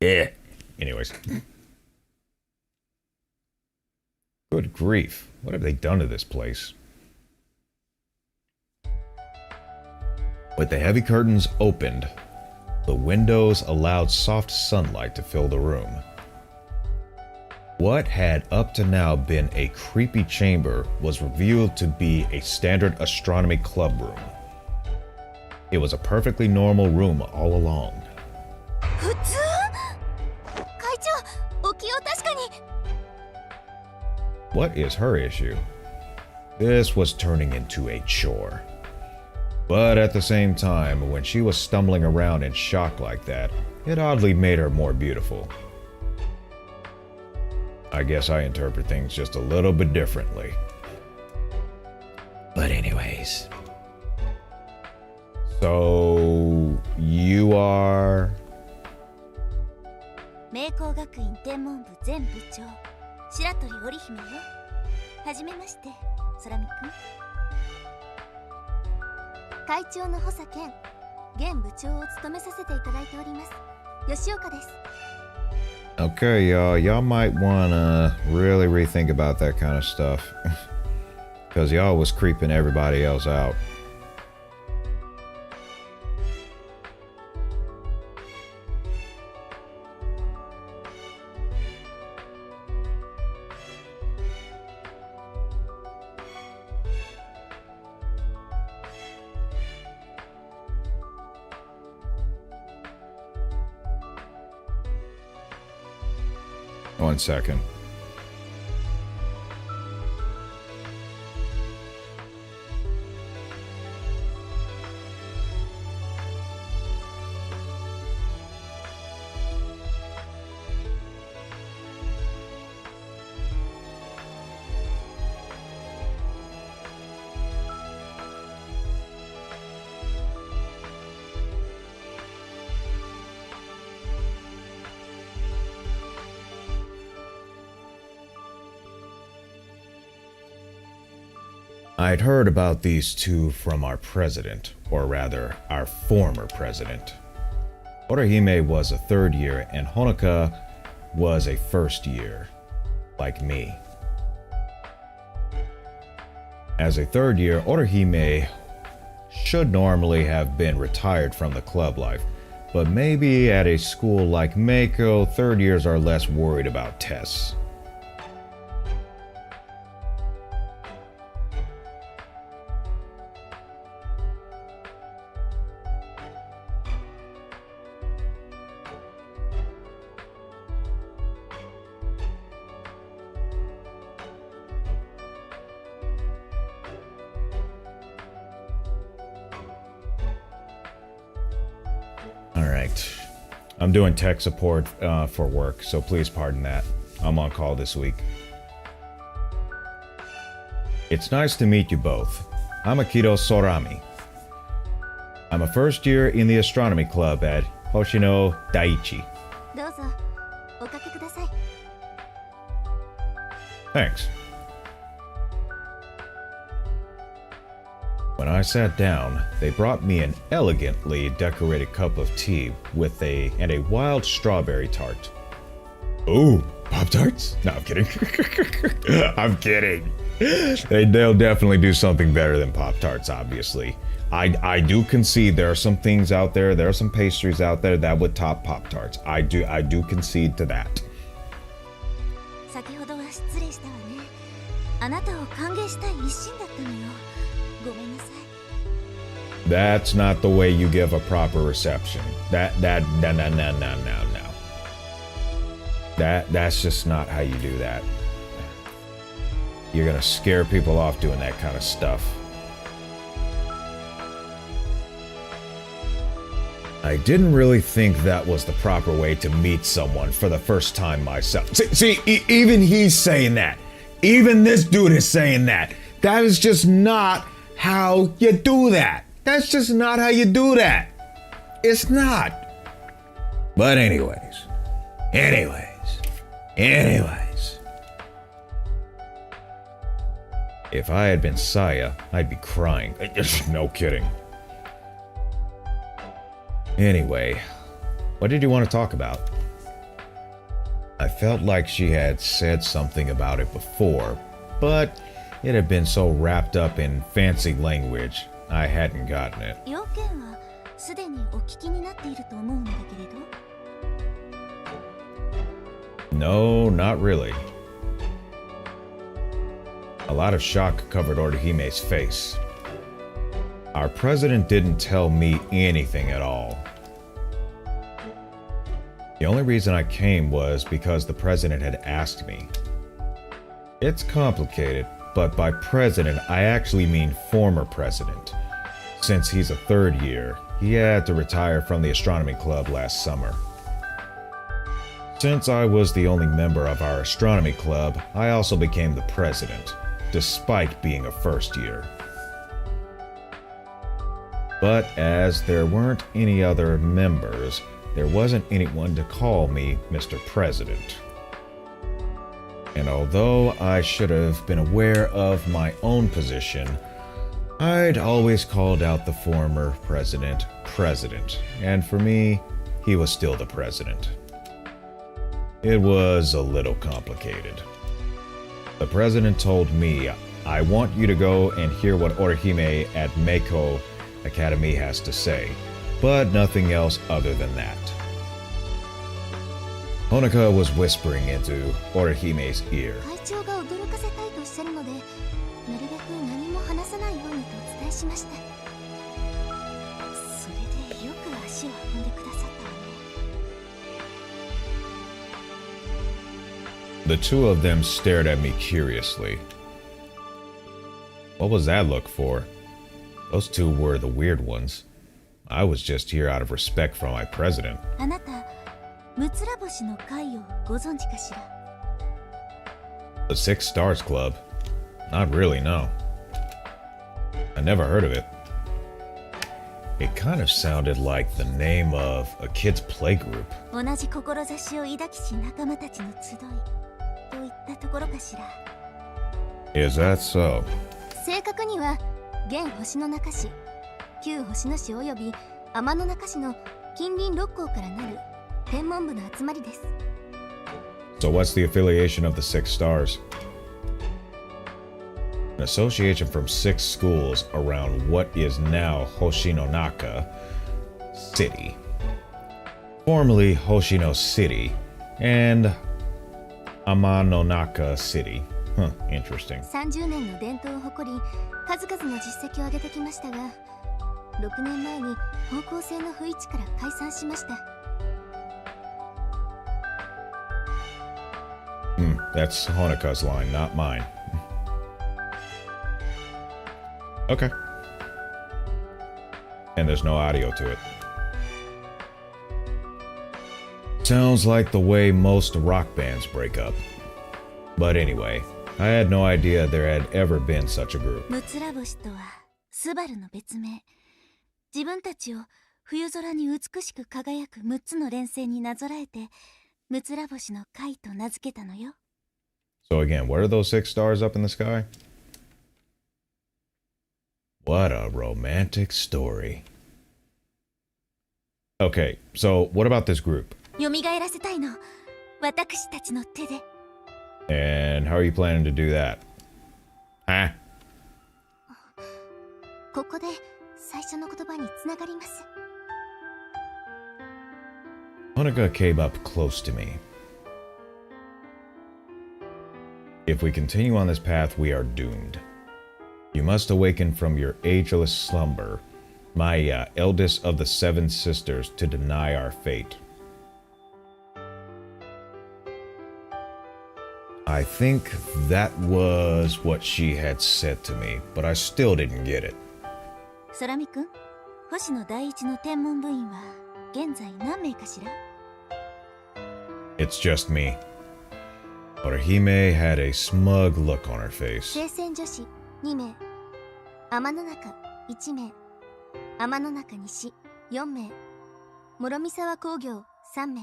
Yeah. Anyways. Good grief. What have they done to this place? With the heavy curtains opened, the windows allowed soft sunlight to fill the room. What had up to now been a creepy chamber was revealed to be a standard astronomy club room. It was a perfectly normal room all along. 普通？会長、お気を確かに。 What is her issue? This was turning into a chore. But at the same time, when she was stumbling around in shock like that, it oddly made her more beautiful. I guess I interpret things just a little bit differently. But anyways. So, you are... 明光学院天文部前部長白鳥織姫よ。はじめまして、空見くん。会長の補佐兼現部長を務めさせていただいております吉岡です。 Okay, y'all might wanna really rethink about that kind of stuff. Because y'all was creeping everybody else out. One second. I'd heard about these two from our president, or rather, our former president. Orihime was a third year and Honoka was a first year, like me. As a third year, Orihime should normally have been retired from the club life, but maybe at a school like Mako, third years are less worried about tests. I'm doing tech support for work, so please pardon that. I'm on call this week. It's nice to meet you both. I'm Akito Sorami. I'm a first year in the astronomy club at Hoshino Daiichi. どうぞおかけください。 Thanks. When I sat down, they brought me an elegantly decorated cup of tea with a wild strawberry tart. Ooh, Pop-Tarts? No, I'm kidding. I'm kidding. They'll definitely do something better than Pop-Tarts, obviously. I do concede there are some things out there, there are some pastries out there that would top Pop-Tarts. I do concede to that. 先ほどは失礼したわね。あなたを歓迎したい一心だったのよ。ごめんなさい。 That's not the way you give a proper reception. No. That's just not how you do that. You're gonna scare people off doing that kind of stuff. I didn't really think that was the proper way to meet someone for the first time myself. See, even he's saying that. Even this dude is saying that. That is just not how you do that. That's just not how you do that. It's not. But anyways. If I had been Saya, I'd be crying. No kidding. Anyway, what did you want to talk about? I felt like she had said something about it before, but it had been so wrapped up in fancy language, I hadn't gotten it. 要件はすでにお聞きになっていると思うんだけれど。 No, not really. A lot of shock covered Orihime's face. Our president didn't tell me anything at all. The only reason I came was because the president had asked me. It's complicated, but by president, I actually mean former president. Since he's a third year, he had to retire from the astronomy club last summer. Since I was the only member of our astronomy club, I also became the president, despite being a first year. But as there weren't any other members, there wasn't anyone to call me Mr. President. And although I should have been aware of my own position, I'd always called out the former president, and for me, he was still the president. It was a little complicated. The president told me, "I want you to go and hear what Orihime at Meiko Academy has to say, but nothing else other than that." Honoka was whispering into Orihime's ear. 会長が驚かせたいとおっしゃるので、なるべく何も話さないようにとお伝えしました。それでよく足を運んでくださったわね。The two of them stared at me curiously. What was that look for? Those two were the weird ones. I was just here out of respect for my president. あなた、むつら星の会をご存知かしら？ The Six Stars Club? Not really, no. I never heard of it. It kind of sounded like the name of a kid's playgroup. 同じ志を抱きし仲間たちの集いといったところかしら。 Is that so? 正確には現星の中市、旧星野市および天の中市の近隣6校からなる天文部の集まりです。 So what's the affiliation of the Six Stars? An association from 6 schools around what is now Hoshinonaka City. Formerly Hoshino City and Amanonaka City. Huh, interesting. 30年の伝統を誇り、数々の実績を上げてきましたが、6年前に方向性の不一致から解散しました。That's Honoka's line, not mine. Okay. And there's no audio to it. Sounds like the way most rock bands break up. But anyway, I had no idea there had ever been such a group. むつら星とはスバルの別名。自分たちを冬空に美しく輝く6つの連星になぞらえて、むつら星の会と名付けたのよ。So again, what are those 6 stars up in the sky? What a romantic story. Okay, so what about this group? 蘇らせたいの。私たちの手で。And how are you planning to do that? Huh? ここで最初の言葉につながります。Honoka came up close to me. If we continue on this path, we are doomed. You must awaken from your ageless slumber, Maya, eldest of the 7 sisters, to deny our fate. I think that was what she had said to me, but I still didn't get it. 空見くん、星野第一の天文部員は現在何名かしら？ It's just me. Orihime had a smug look on her face. 聖戦女子2名、天の中1名、天の中西4名、諸見沢工業3名。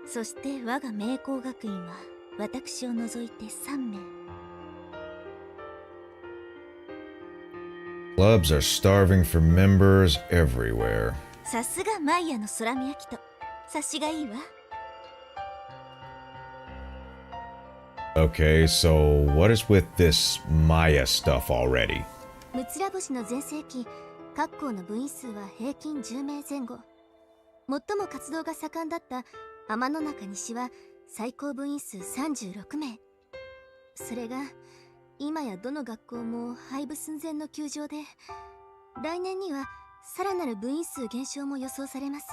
そして我が名工学院は私を除いて3名。Clubs are starving for members everywhere. さすがマイヤの空見焼きと察しがいいわ。Okay, so what is with this Maya stuff already? むつら星の全盛期、各校の部員数は平均10名前後。最も活動が盛んだった天の中西は最高部員数36名。それが今やどの学校も廃部寸前の窮状で、来年にはさらなる部員数減少も予想されます。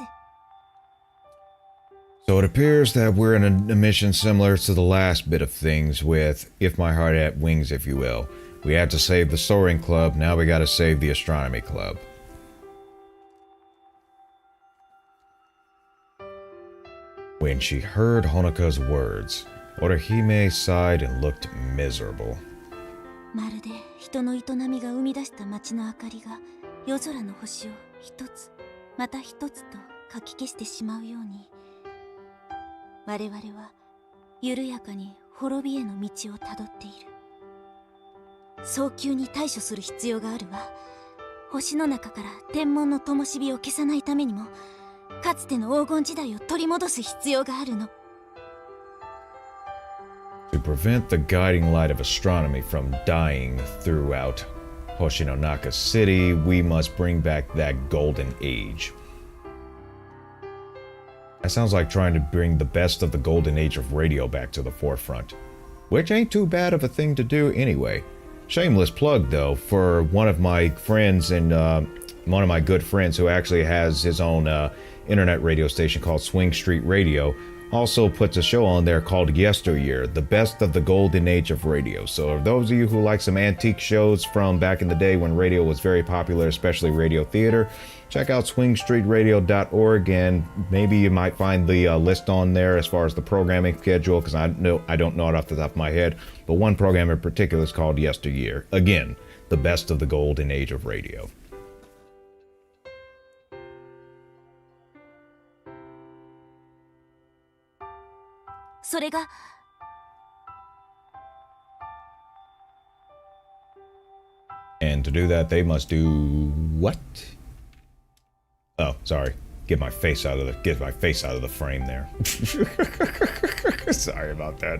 So it appears that we're in a mission similar to the last bit of things with If My Heart Had Wings, if you will. We had to save the soaring club, now we gotta save the astronomy club. When she heard Honoka's words, Orihime sighed and looked miserable. まるで人の営みが生み出した街の明かりが夜空の星を一つまた一つとかき消してしまうように、我々は緩やかに滅びへの道をたどっている。早急に対処する必要があるわ。星の中から天文の灯火を消さないためにも、かつての黄金時代を取り戻す必要があるの。To prevent the guiding light of astronomy from dying throughout Hoshinonaka City, we must bring back that golden age. That sounds like trying to bring the best of the golden age of radio back to the forefront. Which ain't too bad of a thing to do anyway. Shameless plug though, for one of my friends and one of my good friends who actually has his own internet radio station called Swing Street Radio, also puts a show on there called Yesteryear, the best of the golden age of radio. So those of you who like some antique shows from back in the day when radio was very popular, especially radio theater, check out swingstreetradio.org and maybe you might find the list on there as far as the programming schedule, because I don't know it off the top of my head, but one program in particular is called Yesteryear. Again, the best of the golden age of radio. And to do that, they must do what? Oh, sorry. Get my face out of the frame there. Sorry about that.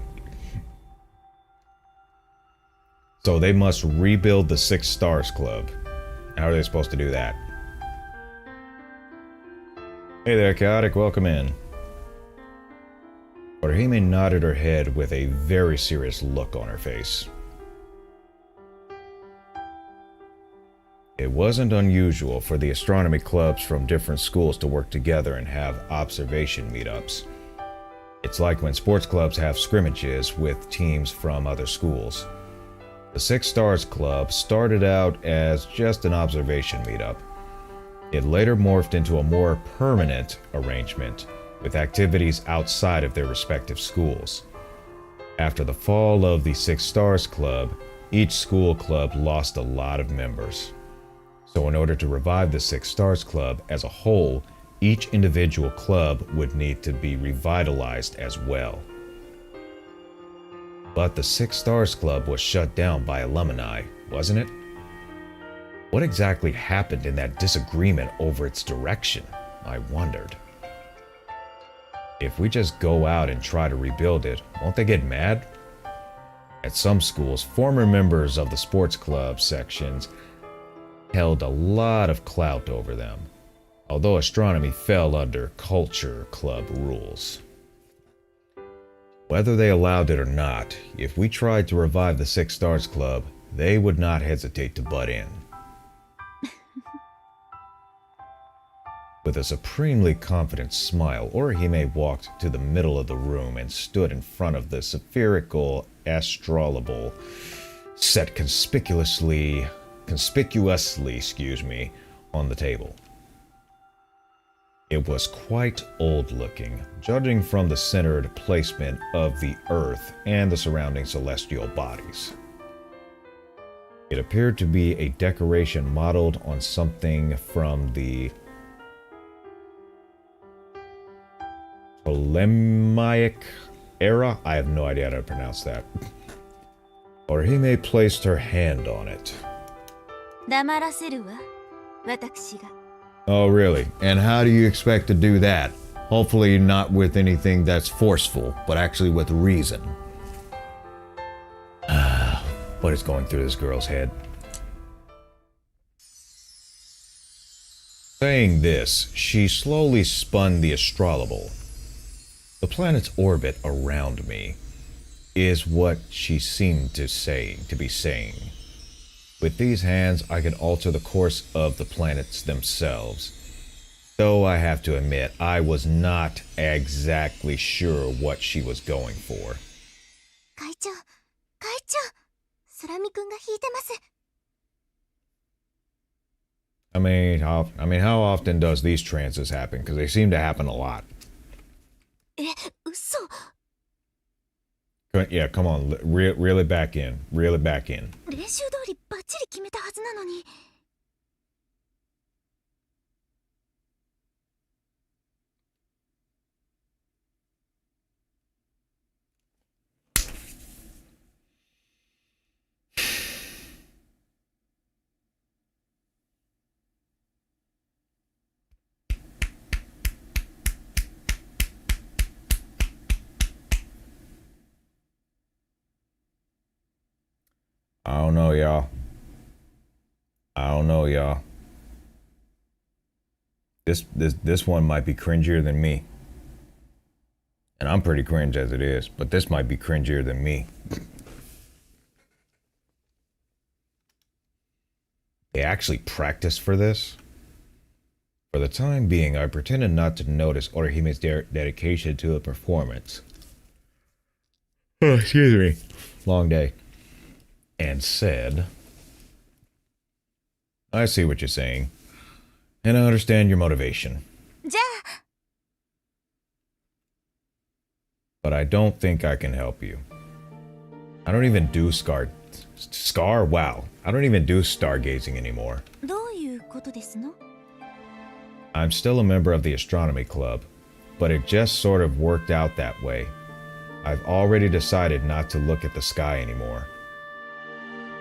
So they must rebuild the Six Stars Club. How are they supposed to do that? Hey there, Chaotic. Welcome in. Orihime nodded her head with a very serious look on her face. It wasn't unusual for the astronomy clubs from different schools to work together and have observation meetups. It's like when sports clubs have scrimmages with teams from other schools. The Six Stars Club started out as just an observation meetup. It later morphed into a more permanent arrangement, with activities outside of their respective schools. After the fall of the Six Stars Club, each school club lost a lot of members. So in order to revive the Six Stars Club as a whole, each individual club would need to be revitalized as well. But the Six Stars Club was shut down by alumni, wasn't it? What exactly happened in that disagreement over its direction? I wondered. If we just go out and try to rebuild it, won't they get mad? At some schools, former members of the sports club sections held a lot of clout over them, although astronomy fell under culture club rules. Whether they allowed it or not, if we tried to revive the Six Stars Club, they would not hesitate to butt in. With a supremely confident smile, Orihime walked to the middle of the room and stood in front of the spherical astrolabe set conspicuously, on the table. It was quite old-looking, judging from the centered placement of the Earth and the surrounding celestial bodies. It appeared to be a decoration modeled on something from the Ptolemaic era? I have no idea how to pronounce that. Orihime placed her hand on it. Oh, really? And how do you expect to do that? Hopefully not with anything that's forceful, but actually with reason. What is going through this girl's head? Saying this, she slowly spun the astrolabe. The planet's orbit around me is what she seemed to be saying. With these hands, I could alter the course of the planets themselves. Though I have to admit, I was not exactly sure what she was going for. 会長、空見くんが弾いてま how often does these trances happen? Because they seem to happen a lot. え、嘘。 Yeah, come on, reel it back in. Reel it back in. 練習通りバッチリ決めたはずなのに。I don't know, y'all. I don't know, y'all. This one might be cringier than me. And I'm pretty cringe as it is, but this might be cringier than me. They actually practiced for this? For the time being, I pretended not to notice Orihime's dedication to the performance. Oh, excuse me. Long day. And said, I see what you're saying, and I understand your motivation. じゃあ。 But I don't think I can help you. I don't even do Wow. I don't even do stargazing anymore. どういうことですの？ I'm still a member of the astronomy club, but it just sort of worked out that way. I've already decided not to look at the sky anymore.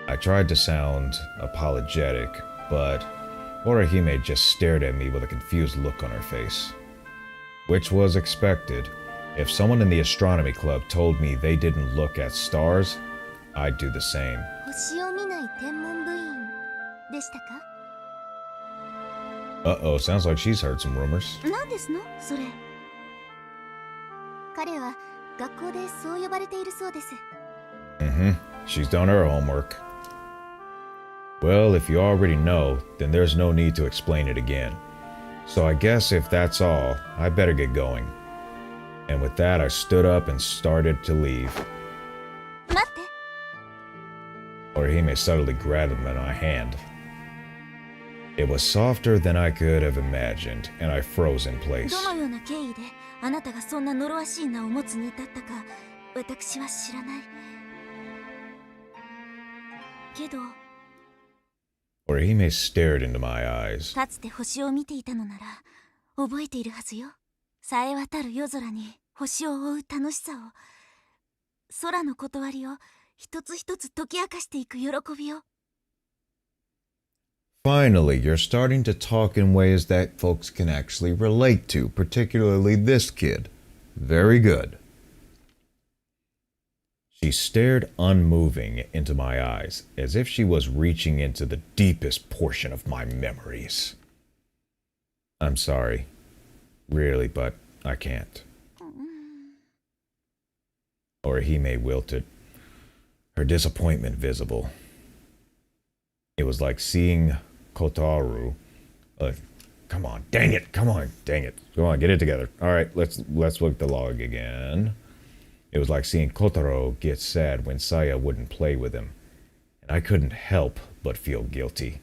I tried to sound apologetic, but Orihime just stared at me with a confused look on her face. Which was expected. If someone in the astronomy club told me they didn't look at stars, I'd do the same. 星を見ない天文部員でしたか？ Uh-oh, sounds like she's heard some rumors. 何ですのそれ？彼は学校でそう呼ばれているそうです。 Mm-hmm. She's done her homework. Well, if you already know, then there's no need to explain it again. So I guess if that's all, I better get going. And with that, I stood up and started to leave. 待って。 Orihime suddenly grabbed my hand. It was softer than I could have imagined, and I froze in place. どのような経緯であなたがそんな呪わしい名を持つに至ったか私は知らない。けど Orihime stared into my eyes. かつて星を見ていたのなら覚えているはずよ。さえ渡る夜空に星を追う楽しさを、空の断りを一つ一つ解き明かしていく喜びを。 Finally, you're starting to talk in ways that folks can actually relate to, particularly this kid. Very good. She stared unmoving into my eyes, as if she was reaching into the deepest portion of my memories. I'm sorry. Really, but I can't. Orihime wilted, her disappointment visible. It was like seeing Kotaru. Come on, dang it, come on, dang it. Come on, get it together. All right, let's look at the log again. It was like seeing Kotaro get sad when Saya wouldn't play with him, and I couldn't help but feel guilty.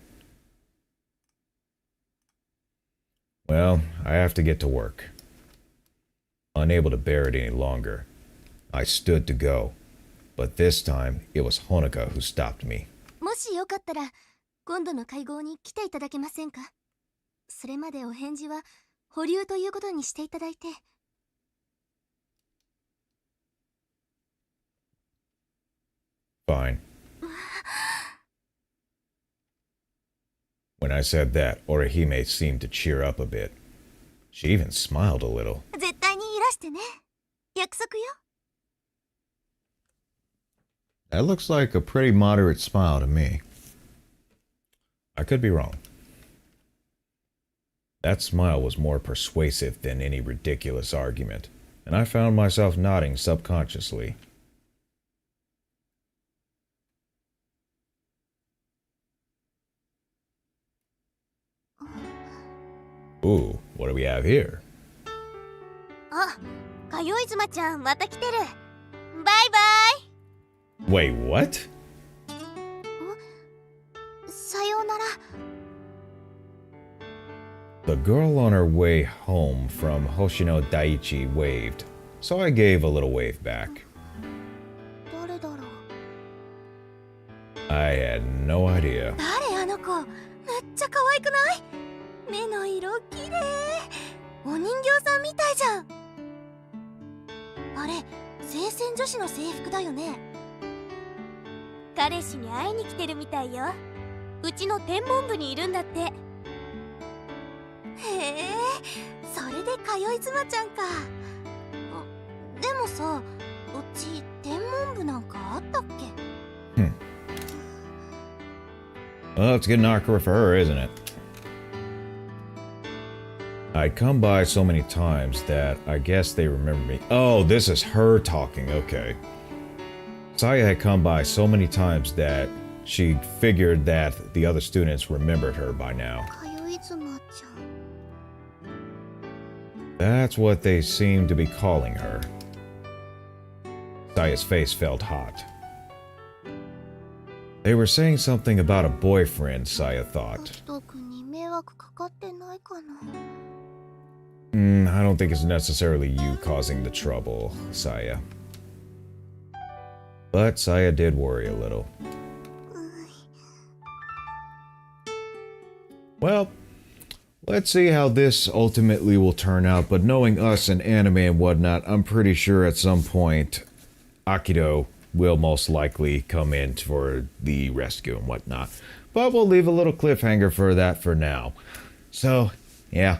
Well, I have to get to work. Unable to bear it any longer, I stood to go, but this time it was Honoka who stopped me. もしよかったら今度の会合に来ていただけませんか？それまでお返事は保留ということにしていただいて。 Fine. When I said that, Orihime seemed to cheer up a bit. She even smiled a little. 絶対にいらしてね。約束よ。 That looks like a pretty moderate smile to me. I could be wrong. That smile was more persuasive than any ridiculous argument, and I found myself nodding subconsciously. Ooh, what do we have here? あ、かよいずまちゃんまた来てる。バイバイ。 Wait, what? さようなら。 さようなら。 What? さようなら。 さようなら。 さようなら。 さようなら。 さようなら。 さようなら。 さようなら。 さようなら。 さようなら。 さようなら。 さようなら。 さようなら。 さようなら。The girl on her way home from Hoshino Daiichi waved, so I gave a little wave back. 誰だろう。 I had no idea. 誰あの子、めっちゃ可愛くない？目の色きれい。お人形さんみたいじゃん。あれ、聖戦女子の制服だよね。彼氏に会いに来てるみたいよ。うちの天文部にいるんだって。へえ、それで通い妻ちゃんか。でもさ、うち天文部なんかあったっけ？ Well, it's getting awkward for her, isn't it? I'd come by so many times that I guess they remember me. Oh, this is her talking, okay. Saya had come by so many times that she figured that the other students remembered her by now. 通い妻ちゃん。 That's what they seemed to be calling her. Saya's face felt hot. They were saying something about a boyfriend, Saya thought. 特に迷惑かかってないかな。 I don't think it's necessarily you causing the trouble, Saya. But Saya did worry a little. Well, let's see how this ultimately will turn out, but knowing us and anime and whatnot, I'm pretty sure at some point Akido will most likely come in for the rescue and whatnot. But we'll leave a little cliffhanger for that for now. So, yeah,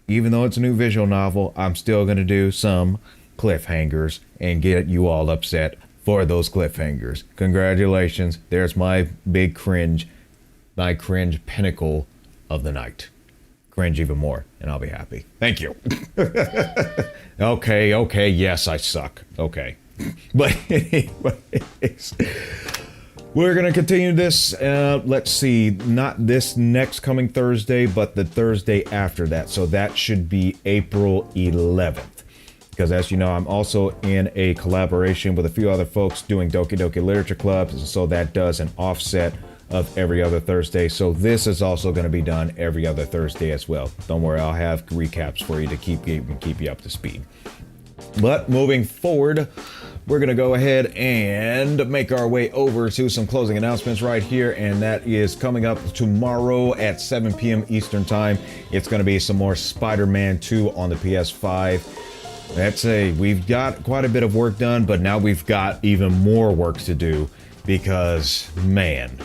even though it's a new visual novel, I'm still going to do some cliffhangers and get you all upset for those cliffhangers. Congratulations, there's my big cringe, my cringe pinnacle of the night. Cringe even more, and I'll be happy. Thank you. Okay, yes, I suck. Okay. But anyways, we're going to continue this. Let's see, not this next coming Thursday, but the Thursday after that. So that should be April 11th. Because as you know, I'm also in a collaboration with a few other folks doing Doki Doki Literature Clubs. So that does an offset of every other Thursday. So this is also going to be done every other Thursday as well. Don't worry, I'll have recaps for you to keep you up to speed. But moving forward, we're going to go ahead and make our way over to some closing announcements right here. And that is coming up tomorrow at 7 p.m. Eastern Time. It's going to be some more Spider-Man 2 on the PS5. We've got quite a bit of work done, but now we've got even more work to do because, man,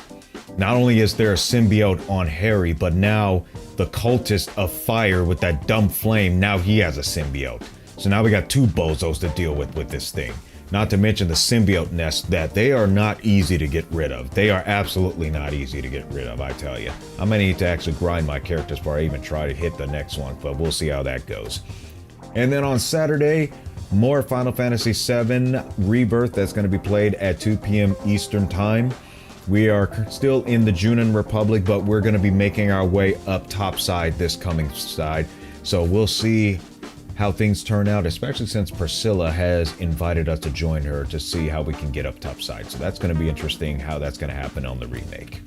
not only is there a symbiote on Harry, but now the cultist of fire with that dumb flame, now he has a symbiote. So now we got two bozos to deal with this thing. Not to mention the symbiote nest that they are not easy to get rid of. They are absolutely not easy to get rid of, I tell you. I'm going to need to actually grind my characters before I even try to hit the next one, but we'll see how that goes. And then on Saturday, more Final Fantasy VII Rebirth that's going to be played at 2 p.m. Eastern Time. We are still in the Junin Republic, but we're going to be making our way up topside this coming side. So we'll see how things turn out, especially since Priscilla has invited us to join her to see how we can get up topside. So that's going to be interesting how that's going to happen on the remake.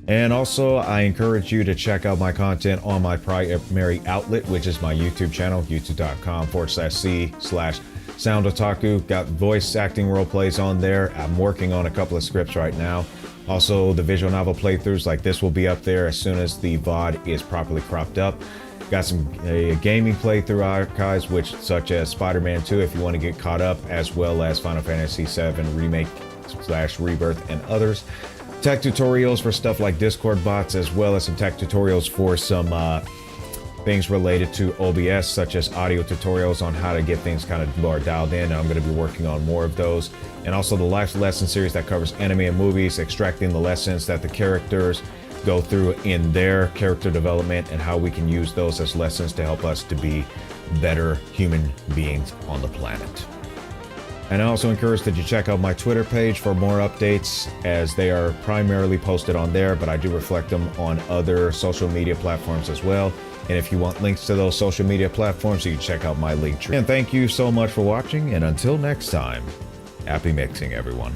And also, I encourage you to check out my content on my primary outlet, which is my YouTube channel, youtube.com/c/soundotaku. Got voice acting role plays on there. I'm working on a couple of scripts right now. Also, the visual novel playthroughs like this will be up there as soon as the VOD is properly cropped up. Got some gaming playthrough archives, such as Spider-Man 2 if you want to get caught up, as well as Final Fantasy VII Remake/Rebirth and others. Tech tutorials for stuff like Discord bots, as well as some tech tutorials for some things related to OBS, such as audio tutorials on how to get things kind of more dialed in. I'm going to be working on more of those. And also the Life Lesson series that covers anime and movies, extracting the lessons that the characters go through in their character development and how we can use those as lessons to help us to be better human beings on the planet. And I also encourage that you check out my Twitter page for more updates, as they are primarily posted on there, but I do reflect them on other social media platforms as well. And if you want links to those social media platforms, you can check out my link tree. And thank you so much for watching, and until next time, happy mixing, everyone.